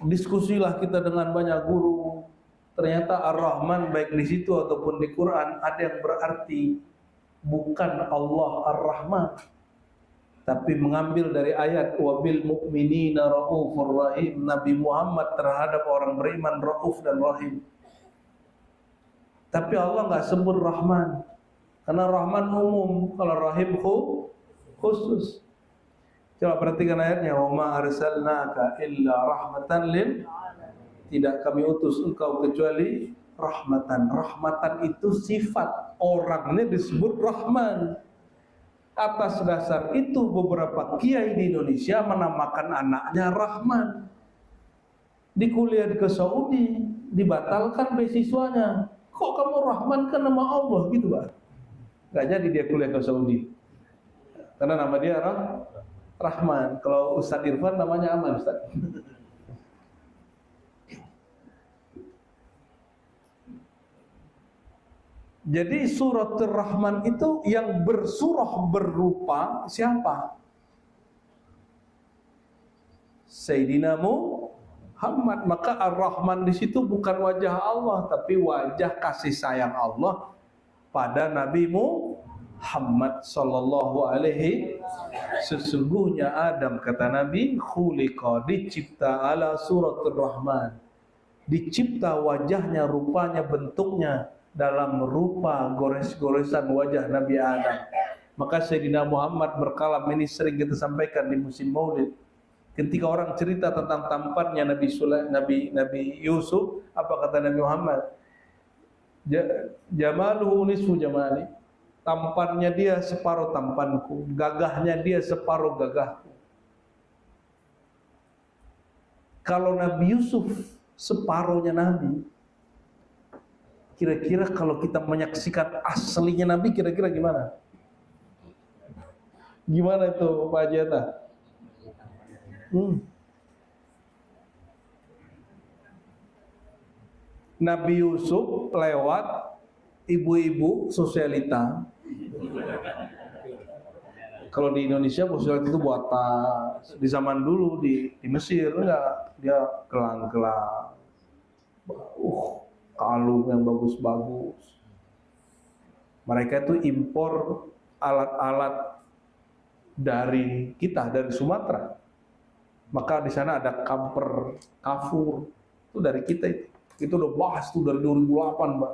Diskusilah kita dengan banyak guru. Ternyata Ar-Rahman baik di situ ataupun di Quran ada yang berarti bukan Allah Ar-Rahman, tapi mengambil dari ayat wabil mu'minina raufur rahim. Nabi Muhammad terhadap orang beriman rauf dan rahim. Tapi Allah nggak sebut Rahman, karena Rahman umum, kalau Rahim khusus. Coba perhatikan ayatnya, wa ma arsalnaka illa rahmatan lil, tidak kami utus engkau kecuali rahmatan. Rahmatan itu sifat, orangnya disebut Rahman. Atas dasar itu beberapa kiai di Indonesia menamakan anaknya Rahman. Di kuliah ke Saudi dibatalkan beasiswanya. Kok kamu Rahman, kan nama Allah gitu Pak. Gak jadi dia kuliah ke Saudi karena nama dia Rahman. Kalau Ustadz Irfan namanya Aman Ustadz. Jadi surat Ar-Rahman itu yang bersurah berupa siapa? Sayyidina Muhammad. Maka Ar-Rahman di situ bukan wajah Allah, tapi wajah kasih sayang Allah pada Nabi Muhammad sallallahu alaihi. Sesungguhnya Adam, kata Nabi, khuliqa, dicipta ala suratul Rahman, dicipta wajahnya, rupanya, bentuknya dalam rupa gores-goresan wajah Nabi Adam. Maka Sayyidina Muhammad berkalam, ini sering kita sampaikan di musim Maulid. Ketika orang cerita tentang tampannya Nabi Yusuf, apa kata Nabi Muhammad? Jamaluhu nisfu jamali. Tampannya dia separuh tampanku, gagahnya dia separuh gagahku. Kalau Nabi Yusuf separuhnya Nabi, kira-kira kalau kita menyaksikan aslinya Nabi, kira-kira gimana? Gimana itu Pak Jeta? Nabi Yusuf lewat ibu-ibu sosialita. Kalau di Indonesia sosialita itu buat tas. Di zaman dulu di Mesir enggak, dia gelang-gelang, kalung yang bagus-bagus. Mereka itu impor alat-alat dari kita, dari Sumatera. Maka di sana ada kamper, kafur, itu dari kita itu. Itu udah bahas tuh dari 2008, Mbak.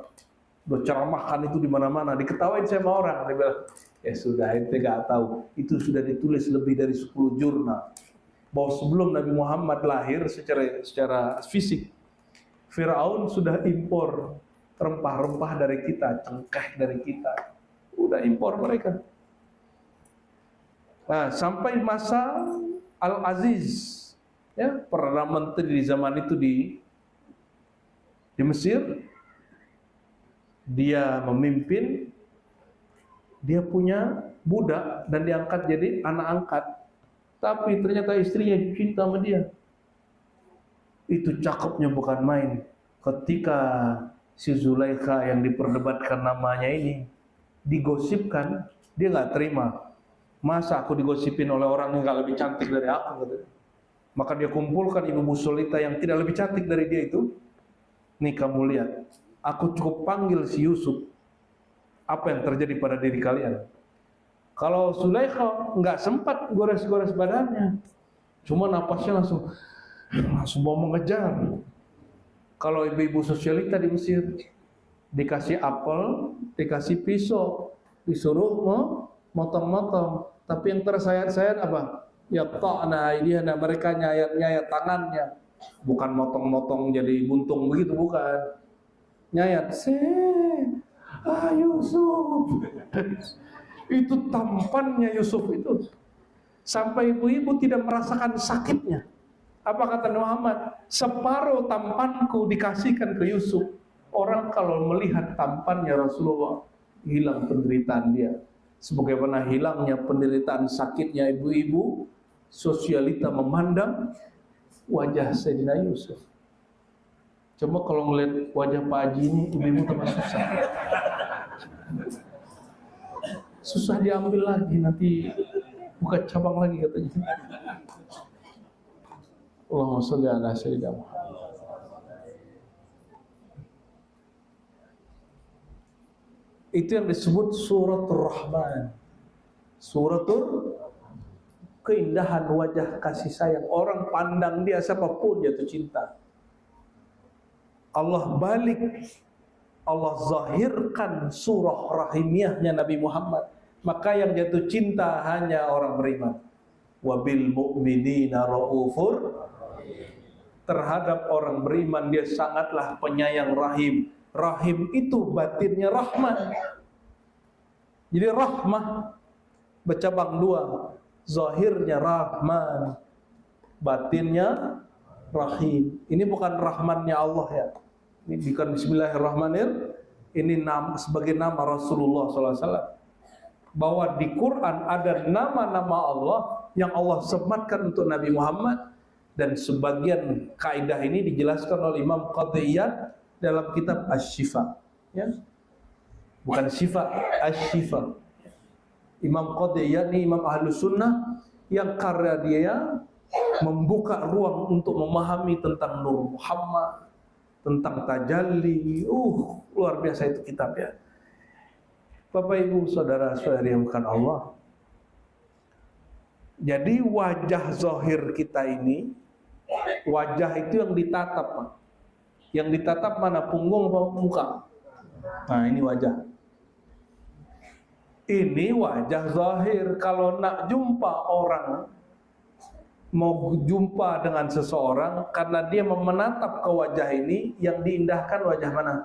Udah ceramahkan itu di mana-mana, diketawain sama orang. Dia bilang, ya sudah, ente gak tahu. Itu sudah ditulis lebih dari 10 jurnal. Bahwa sebelum Nabi Muhammad lahir secara fisik, Firaun sudah impor rempah-rempah dari kita, cengkeh dari kita. Udah impor mereka. Nah, sampai masa Al-Aziz, ya, Perdana Menteri di zaman itu di Mesir, dia memimpin, dia punya budak dan diangkat jadi anak angkat. Tapi ternyata istrinya cinta sama dia. Itu cakepnya bukan main. Ketika si Zulaikha yang diperdebatkan namanya ini digosipkan, dia nggak terima. Masa aku digosipin oleh orang yang nggak lebih cantik dari aku, katanya. Maka dia kumpulkan ibu Sulita yang tidak lebih cantik dari dia itu. Nih kamu lihat, aku cukup panggil si Yusuf, apa yang terjadi pada diri kalian. Kalau Zulaikha nggak sempat gores-gores badannya, cuma napasnya langsung mau mengejar. Kalau ibu-ibu sosialita di Mesir dikasih apel, dikasih pisau, disuruh motong-motong, tapi yang tersayat-sayat apa? Ya ta'na aidihana, mereka nyayat-nyayat tangannya, bukan motong-motong jadi buntung begitu, bukan. Nyayat, Yusuf. Itu tampannya Yusuf itu, sampai ibu-ibu tidak merasakan sakitnya. Apa kata Muhammad? Separuh tampanku dikasihkan ke Yusuf. Orang kalau melihat tampannya Rasulullah, hilang penderitaan dia. Sebagaimana hilangnya penderitaan sakitnya ibu-ibu sosialita memandang wajah Sayyidina Yusuf. Coba kalau ngeliat wajah Pak Haji ini, ibu-ibu tambah susah. Susah diambil lagi, nanti buka cabang lagi katanya. Allahumma sholli ala sayyidina Muhammad. Itu yang disebut suratul Rahman. Suratul keindahan wajah kasih sayang. Orang pandang dia siapapun jatuh cinta. Allah balik, Allah zahirkan surah rahimiyahnya Nabi Muhammad. Maka yang jatuh cinta hanya orang beriman. Wabil mu'minina raufur, terhadap orang beriman dia sangatlah penyayang rahim. Rahim itu batinnya rahman. Jadi rahmah bercabang dua, zahirnya rahman, batinnya rahim. Ini bukan rahmannya Allah ya. Ini bukan bismillahirrahmanirrahim. Ini nama sebagai nama Rasulullah SAW. Bahwa di Quran ada nama-nama Allah yang Allah sematkan untuk Nabi Muhammad, dan sebagian kaidah ini dijelaskan oleh Imam Qadiyat dalam kitab Asy-Syifa, ya. Bukan Syifa, Asy-Syifa. Imam Qadiyat ini Imam Ahlus Sunnah yang karya dia membuka ruang untuk memahami tentang Nur Muhammad, tentang tajalli. Luar biasa itu kitab ya. Bapak Ibu saudara-saudari yang bukan Allah. Jadi wajah zahir kita ini, wajah itu yang ditatap, Pak. Yang ditatap mana, punggung atau muka? Nah, ini wajah. Ini wajah zahir. Kalau nak jumpa orang, mau jumpa dengan seseorang, karena dia menatap ke wajah ini, yang diindahkan wajah mana?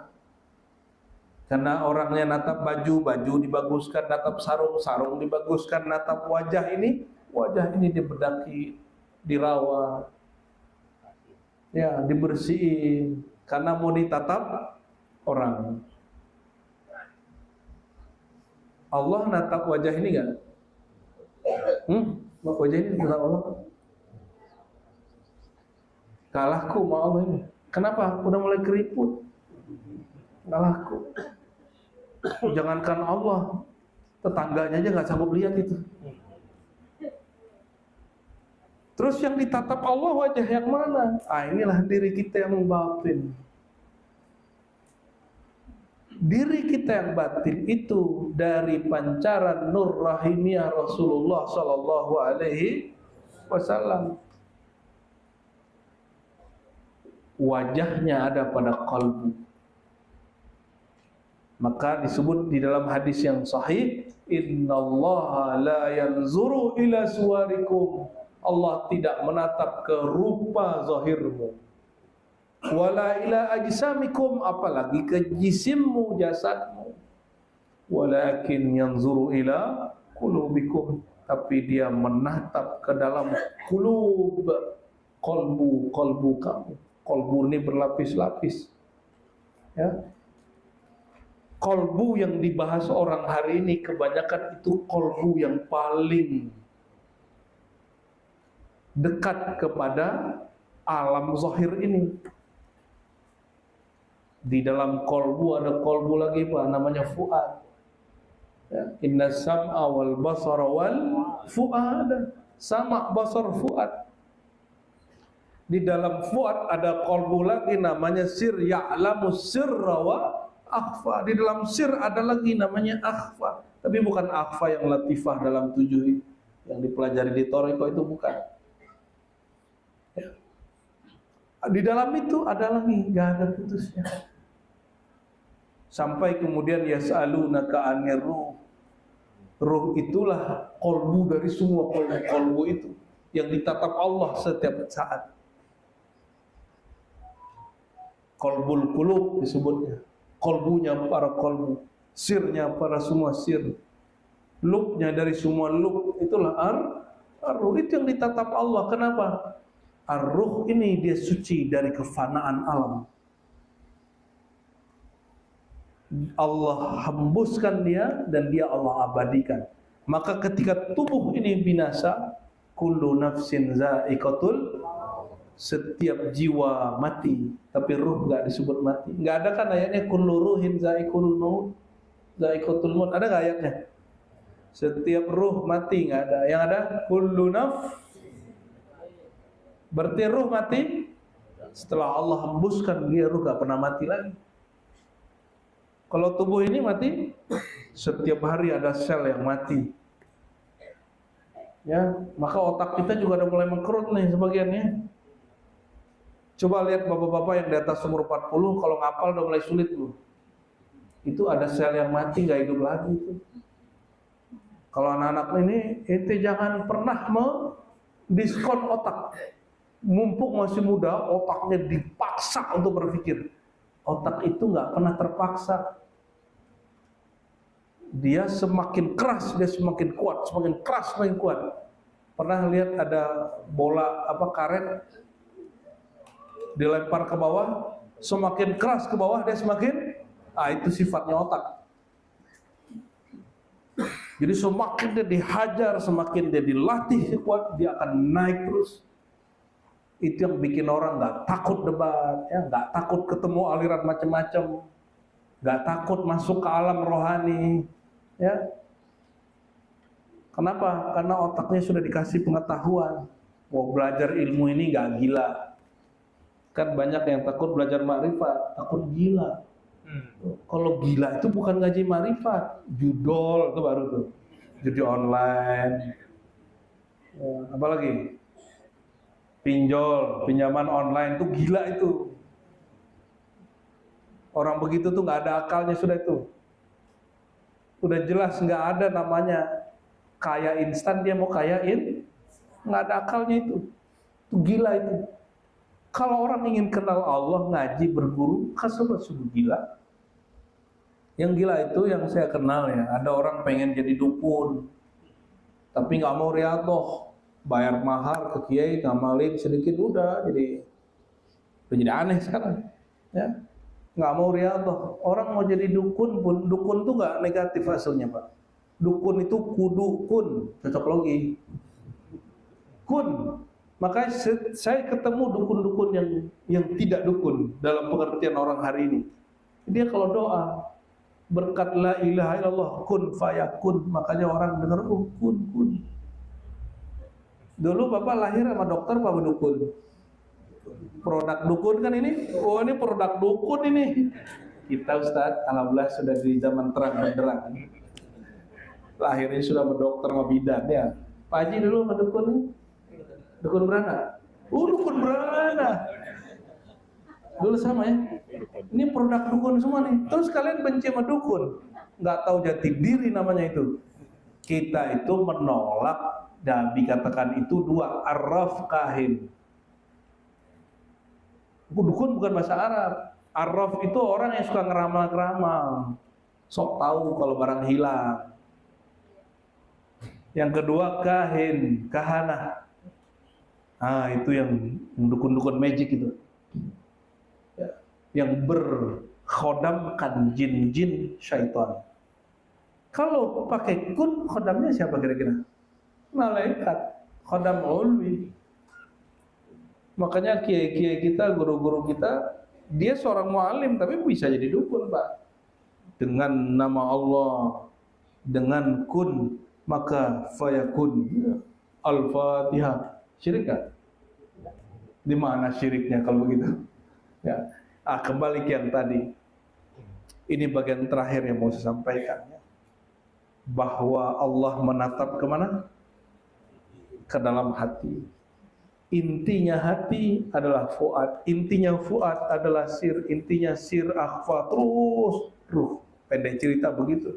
Karena orangnya natap baju, baju dibaguskan, natap sarung, sarung dibaguskan, natap wajah ini dibedaki, dirawat, ya, dibersihin, karena mau ditatap orang. Allah natap wajah ini enggak? Wajah ini natap Allah? Kalahku sama Allah ini. Kenapa? Udah mulai keriput. Kalahku. Jangankan Allah, tetangganya aja nggak sanggup lihat itu. Terus yang ditatap Allah wajah yang mana? Inilah diri kita yang batin. Diri kita yang batin itu dari pancaran nur rahimiyah Rasulullah Sallallahu Alaihi Wasallam. Wajahnya ada pada qalbu. Maka disebut di dalam hadis yang sahih, innallaha la yanzuru ila suwarikum. Allah tidak menatap ke rupa zahirmu. Wala ila ajsamikum, apalagi ke jisimmu, jasadmu. Walakin yanzuru ila qulubikum, tapi dia menatap ke dalam qulub, qalbu kamu. Qalbu ini berlapis-lapis. Ya. Qalbu yang dibahas orang hari ini kebanyakan itu qalbu yang paling dekat kepada alam zahir ini. Di dalam qalbu ada qalbu lagi Pak, namanya fuad. Ya, inna sam'a wal basara wal fuad. Sama basar fuad. Di dalam fuad ada qalbu lagi namanya sir, ya'lamu sirra wa akhfa. Di dalam sir ada lagi namanya akhfa. Tapi bukan akhfa yang latifah dalam 7 yang dipelajari di Toriko, itu bukan. Ya. Di dalam itu ada lagi, gak ada putusnya. Sampai kemudian yas'alunaka 'anir ruh. Ruh itulah qalbu dari semua qalbu itu yang ditatap Allah setiap saat. Qalbul qulub disebutnya. Qalbunya para qalbu, sirnya para semua sir, lubnya dari semua lub, itulah ar-ruh. Itu yang ditatap Allah. Kenapa? Ar-ruh ini dia suci dari kefanaan alam. Allah hembuskan dia dan dia Allah abadikan. Maka ketika tubuh ini binasa, kullu nafsin za'iqatul, setiap jiwa mati, tapi ruh nggak disebut mati. Nggak ada kan ayatnya kullu ruhin za'iqul maut, za'iqatul maut, ada nggak ayatnya? Setiap ruh mati, nggak ada. Yang ada kullu nafs. Berarti ruh mati setelah Allah hembuskan dia, ruh nggak pernah mati lagi. Kalau tubuh ini mati, setiap hari ada sel yang mati. Ya, maka otak kita juga udah mulai mengkerut nih sebagiannya. Coba lihat bapak-bapak yang di atas umur 40, kalau ngapal udah mulai sulit loh. Itu ada sel yang mati, nggak hidup lagi itu. Kalau anak-anak ini, ente jangan pernah mendiskon otak. Mumpung masih muda, otaknya dipaksa untuk berpikir. Otak itu nggak pernah terpaksa. Dia semakin keras, dia semakin kuat, semakin keras, semakin kuat. Pernah lihat ada bola karet dilempar ke bawah, semakin keras ke bawah dia semakin, itu sifatnya otak. Jadi semakin dia dihajar, semakin dia dilatih kuat, dia akan naik terus. Itu yang bikin orang nggak takut debat, ya, nggak takut ketemu aliran macam-macam, nggak takut masuk ke alam rohani, ya. Kenapa? Karena otaknya sudah dikasih pengetahuan. Mau belajar ilmu ini nggak gila. Kan banyak yang takut belajar makrifat, takut gila. Kalau gila itu bukan ngaji makrifat, judol itu baru tuh. Judi online. Apalagi? Pinjol, pinjaman online itu gila itu. Orang begitu tuh nggak ada akalnya sudah itu. Udah jelas nggak ada namanya kaya instan, dia mau kayain, nggak ada akalnya itu gila itu. Kalau orang ingin kenal Allah, ngaji, berguru, sungguh gila. Yang gila itu yang saya kenal ya, ada orang pengen jadi dukun, tapi nggak mau riadoh, bayar mahar ke kiai, ngamalin sedikit udah jadi aneh sekarang. Ya, nggak mau riadoh. Orang mau jadi dukun pun, dukun tuh nggak negatif hasilnya Pak. Dukun itu kudu kun, cocok logi. Kun. Makanya saya ketemu dukun-dukun yang tidak dukun dalam pengertian orang hari ini. Dia kalau doa berkat la ilaha illallah kun fayakun, makanya orang dengar kun. Dulu Bapak lahir sama dokter apa dukun? Produk dukun kan ini? Oh ini produk dukun ini. Kita Ustaz, alhamdulillah sudah di zaman terang benderang. Lahirnya sudah berdokter sama bidan ya. Pak Haji dulu sama dukun. Dukun beranak. Dukun beranak. Dulu sama ya. Ini produk dukun semua nih. Terus kalian benci sama dukun. Nggak tahu jati diri namanya itu. Kita itu menolak dan dikatakan itu dua, arraf kahin. Dukun bukan bahasa Arab. Arraf itu orang yang suka ngeramal-ngeramal. Sok tahu kalau barang hilang. Yang kedua kahin, kahana. Itu yang dukun-dukun magic itu. Ya, yang berkhodamkan jin-jin syaitan. Kalau pakai kun, khodamnya siapa kira-kira? Malaikat, khodam ulwi. Makanya kiai-kiai kita, guru-guru kita, dia seorang mu'alim tapi bisa jadi dukun Pak. Dengan nama Allah, dengan kun, maka fayakun. Al-Fatihah. Syirik kan? Di mana syiriknya kalau begitu? Ya. Kembali ke yang tadi. Ini bagian terakhir yang mau saya sampaikan. Bahwa Allah menatap kemana? Ke dalam hati. Intinya hati adalah fuad. Intinya fuad adalah sir. Intinya sir akhfa terus ruh. Pendek cerita begitu.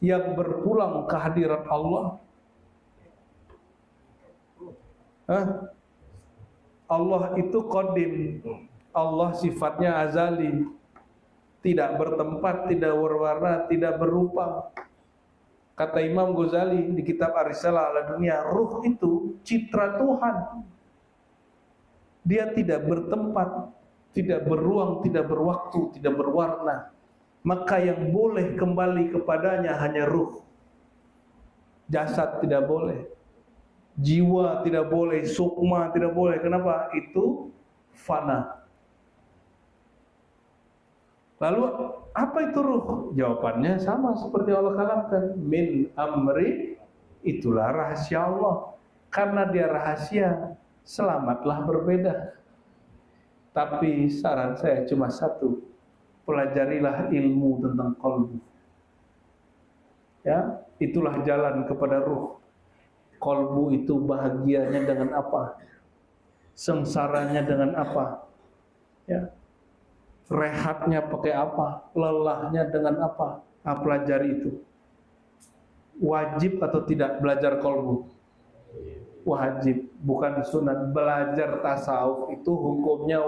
Yang berpulang ke hadirat Allah. Allah itu qadim. Allah sifatnya azali. Tidak bertempat, tidak berwarna, tidak berupa. Kata Imam Ghazali di kitab Ar-Risalah ala Dunia, ruh itu citra Tuhan. Dia tidak bertempat, tidak beruang, tidak berwaktu, tidak berwarna. Maka yang boleh kembali kepadanya hanya ruh. Jasad tidak boleh. Jiwa tidak boleh, sukma tidak boleh. Kenapa? Itu fana. Lalu apa itu ruh? Jawabannya sama seperti Allah kalamkan. Min amri, itulah rahasia Allah. Karena dia rahasia, selamatlah berbeda. Tapi saran saya cuma satu. Pelajarilah ilmu tentang qalbu. Ya, itulah jalan kepada ruh. Qalbu itu bahagianya dengan apa? Sengsaranya dengan apa? Ya. Rehatnya pakai apa? Lelahnya dengan apa? Pelajari itu. Wajib atau tidak belajar qalbu? Wajib, bukan sunat. Belajar tasawuf itu hukumnya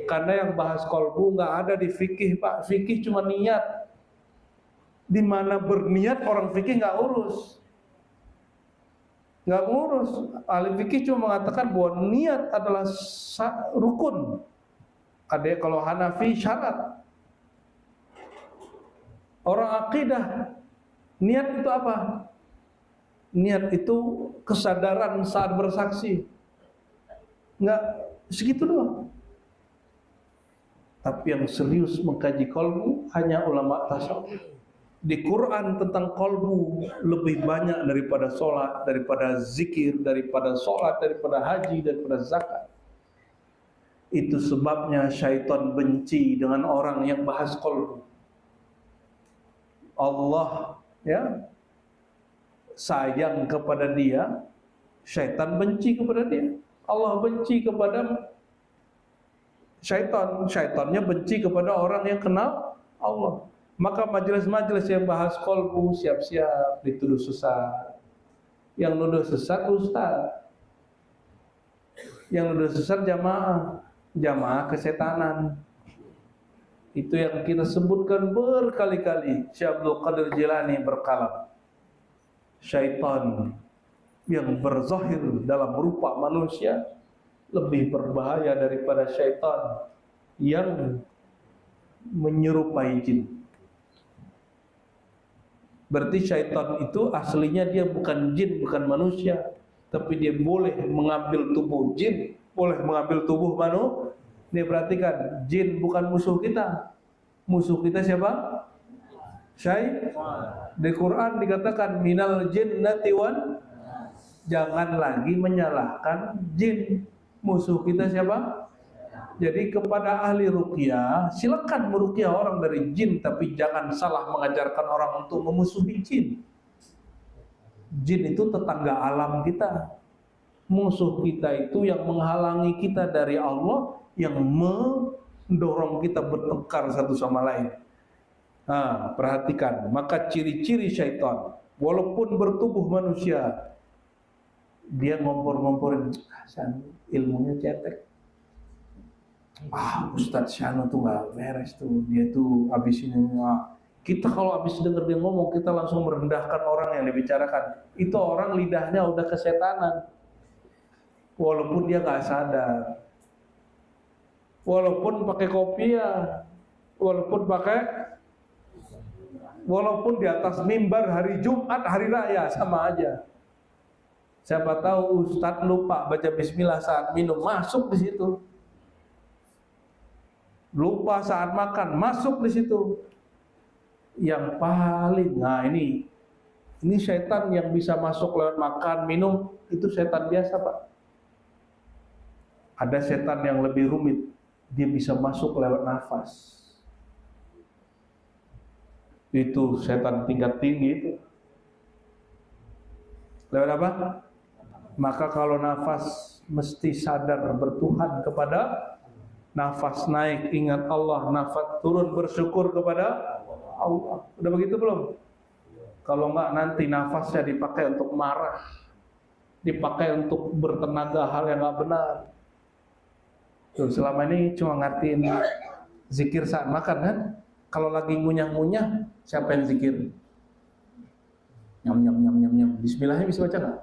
karena yang bahas qalbu nggak ada di fikih Pak. Fikih cuma niat. Di mana berniat orang fikih nggak urus. Nggak ngurus. Ahli fikih cuma mengatakan bahwa niat adalah rukun. Ada kalau Hanafi syarat. Orang akidah, niat itu apa? Niat itu kesadaran saat bersaksi. Nggak segitu doang. Tapi yang serius mengkaji qalbu hanya ulama tasawuf. Di Quran tentang kolbu lebih banyak daripada sholat, daripada zikir, daripada sholat, daripada haji, daripada zakat. Itu sebabnya syaitan benci dengan orang yang bahas kolbu. Allah ya sayang kepada dia, syaitan benci kepada dia. Allah benci kepada syaitan, syaitannya benci kepada orang yang kenal Allah. Maka majelis-majelis yang bahas kolbu siap-siap dituduh sesat. Yang nuduh sesat ustaz, yang nuduh sesat jamaah kesetanan. Itu yang kita sebutkan berkali-kali. Syekh Abdul Qadir Jilani berkalam, syaitan yang berzahir dalam rupa manusia lebih berbahaya daripada syaitan yang menyerupai jin. Berarti syaitan itu aslinya dia bukan jin, bukan manusia, tapi dia boleh mengambil tubuh jin, boleh mengambil tubuh manusia. Ini perhatikan, jin bukan musuh kita. Musuh kita siapa? Syaitan. Di Quran dikatakan minal jinnati wan. Jangan lagi menyalahkan jin. Musuh kita siapa? Jadi kepada ahli ruqyah, silakan meruqyah orang dari jin, tapi jangan salah mengajarkan orang untuk memusuhi jin. Jin itu tetangga alam kita. Musuh kita itu yang menghalangi kita dari Allah, yang mendorong kita bertengkar satu sama lain. Nah, perhatikan, maka ciri-ciri syaitan, walaupun bertubuh manusia, dia ngompor-ngomporin, ilmunya cetek. Ustadz Syano tuh gak beres tuh, dia tuh abis ini kita kalau abis denger dia ngomong, kita langsung merendahkan orang yang dibicarakan. Itu orang lidahnya udah kesetanan, walaupun dia gak sadar, walaupun pakai kopiah, walaupun di atas mimbar hari Jumat, hari raya, sama aja. Siapa tahu ustadz lupa baca bismillah saat minum, masuk di situ. Lupa saat makan, masuk di situ. Yang paling, nah ini syaitan yang bisa masuk lewat makan, minum, itu setan biasa, Pak. Ada setan yang lebih rumit, dia bisa masuk lewat nafas. Itu setan tingkat tinggi itu. Lewat apa? Maka kalau nafas mesti sadar bertuhan kepada, nafas naik ingat Allah, nafas turun bersyukur kepada Allah. Udah begitu belum? Kalau enggak nanti nafasnya dipakai untuk marah, dipakai untuk bertenaga hal yang enggak benar. Tuh, selama ini cuma ngertiin zikir saat makan kan? Kalau lagi ngunyah-ngunyah, siapa yang zikir? Nyam nyam nyam nyam nyam. Bismillahnya bisa baca nggak?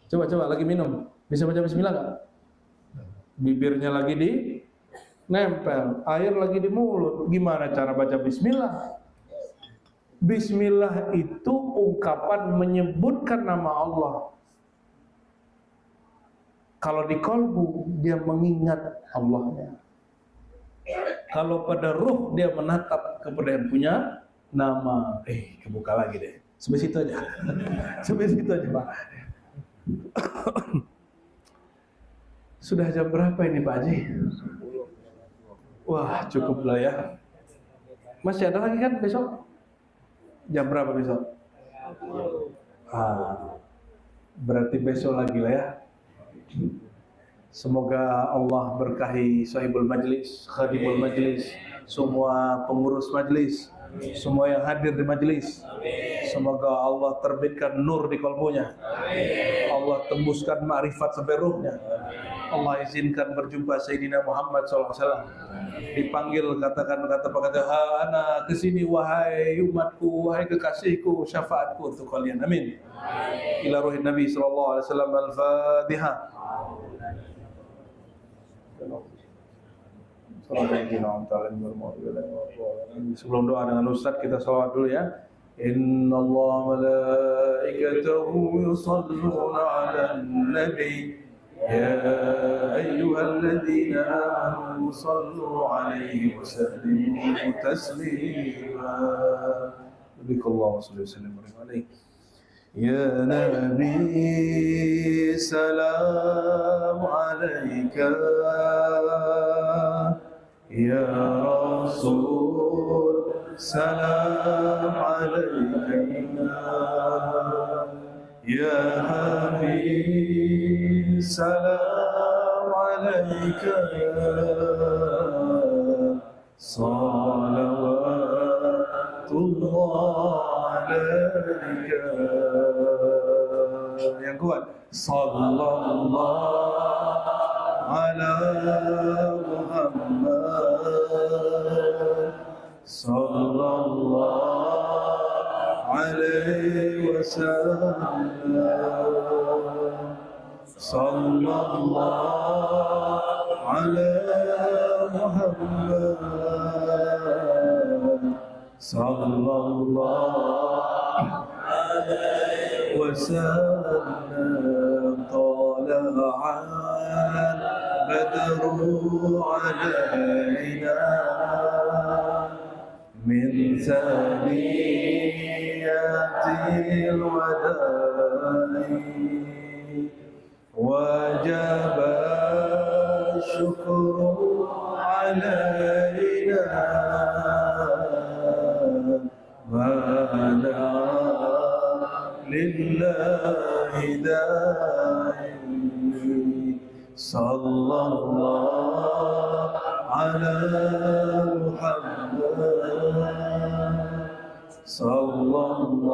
Coba lagi minum, bisa baca bismillah nggak? Bibirnya lagi di nempel, air lagi di mulut. Gimana cara baca bismillah? Bismillah itu ungkapan menyebutkan nama Allah. Kalau di kolbu dia mengingat Allahnya. Kalau pada ruh dia menatap kepada yang punya nama. Kebuka lagi deh. Sampai situ aja. Sampai situ aja, Pak. Sudah jam berapa ini Pak Haji? Wah, cukup lah ya. Masih ada lagi kan besok? Jam berapa besok? Berarti besok lagi lah ya. Semoga Allah berkahi sahibul majlis, khadimul majlis, semua pengurus majlis, semua yang hadir di majlis. Semoga Allah terbitkan nur di kalbunya. Allah tembuskan ma'rifat sampai ruhnya. Allah izinkan berjumpa Sayyidina Muhammad SAW. Dipanggil katakan kata-kata, ana kesini wahai umatku, wahai kekasihku, syafaatku untuk kalian. Amin. Ila ruhin Nabi SAW. Al-Fatihah. Sebelum doa dengan Ustaz, kita salawat dulu ya. Inna Allah malaikatahu yusalluna ala nabi ya ayyuhalladzina amanu sallu alaihi wa sallimu taslima Nabiqullah sallallahu alaihi wasallam. Ya Nabi salam alaika, Ya Rasul salam alaika, Ya Habib salam alaika, salawatullah alaika. Yang kuat, sallallahu ala Muhammad, sallallahu alaihi wasallam, sallallahu ala Muhammad, sallallahu alaihi wasallam. Tala'al badru alaina min thaniyatil wada'i, wajaba syukru alaina ma'ana lillahi da'i. Sallallahu ala Muhammad, sallallahu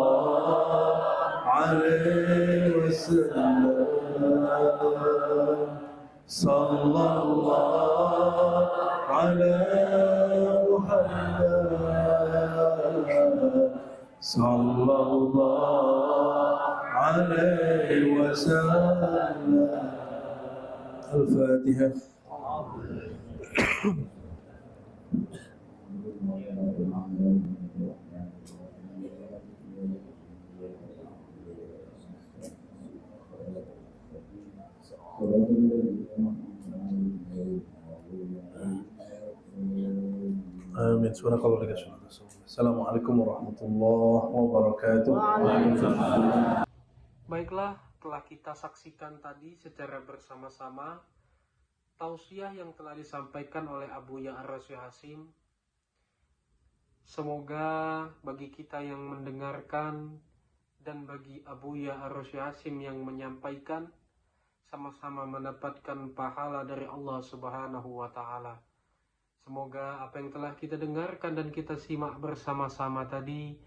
alaihi wasallam, sallallahu ala Muhammad, sallallahu alaihi wasallam. Al-Fatihah. Amin. Subhanakallah laka syukur. Assalamualaikum warahmatullahi wabarakatuh. Baiklah, telah kita saksikan tadi secara bersama-sama tausiah yang telah disampaikan oleh Abu Ya Ar-Rasy Hasim. Semoga bagi kita yang mendengarkan dan bagi Abu Ya Ar-Rasy Hasim yang menyampaikan sama-sama mendapatkan pahala dari Allah Subhanahu wa taala. Semoga apa yang telah kita dengarkan dan kita simak bersama-sama tadi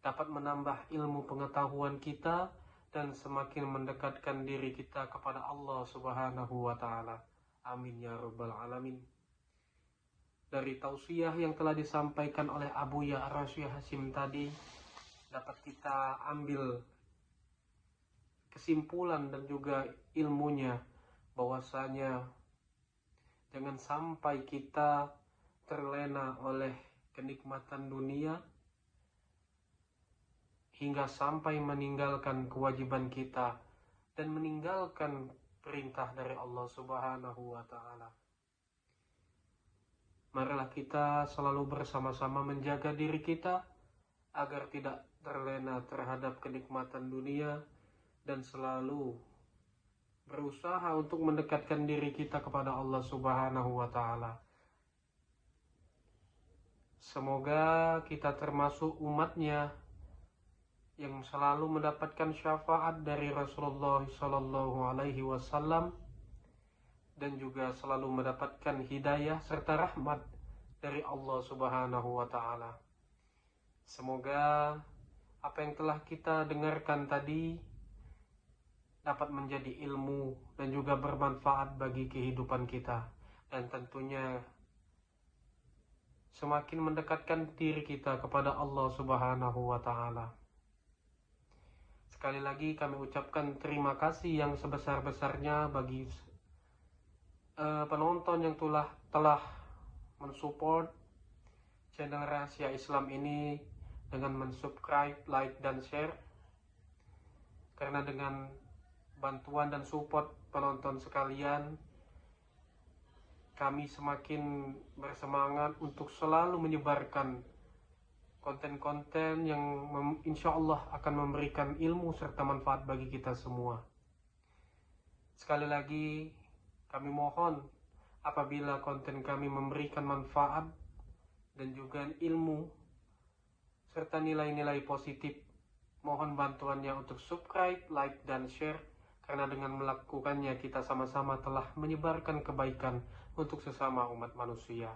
dapat menambah ilmu pengetahuan kita dan semakin mendekatkan diri kita kepada Allah Subhanahu wa taala. Amin ya rabbal alamin. Dari tausiah yang telah disampaikan oleh Abu Ya Ar-Rasy Hasim tadi dapat kita ambil kesimpulan dan juga ilmunya bahwasanya jangan sampai kita terlena oleh kenikmatan dunia hingga sampai meninggalkan kewajiban kita dan meninggalkan perintah dari Allah Subhanahu wa taala. Marilah kita selalu bersama-sama menjaga diri kita agar tidak terlena terhadap kenikmatan dunia dan selalu berusaha untuk mendekatkan diri kita kepada Allah Subhanahu wa taala. Semoga kita termasuk umatnya yang selalu mendapatkan syafaat dari Rasulullah Sallallahu Alaihi Wasallam dan juga selalu mendapatkan hidayah serta rahmat dari Allah Subhanahu wa taala. Semoga apa yang telah kita dengarkan tadi dapat menjadi ilmu dan juga bermanfaat bagi kehidupan kita, dan tentunya semakin mendekatkan diri kita kepada Allah Subhanahu wa taala. Sekali lagi kami ucapkan terima kasih yang sebesar-besarnya bagi penonton yang telah mensupport channel Rahasia Islam ini dengan mensubscribe, like, dan share. Karena dengan bantuan dan support penonton sekalian, kami semakin bersemangat untuk selalu menyebarkan konten-konten yang insya Allah akan memberikan ilmu serta manfaat bagi kita semua. Sekali lagi kami mohon apabila konten kami memberikan manfaat dan juga ilmu serta nilai-nilai positif, mohon bantuannya untuk subscribe, like, dan share, karena dengan melakukannya kita sama-sama telah menyebarkan kebaikan untuk sesama umat manusia.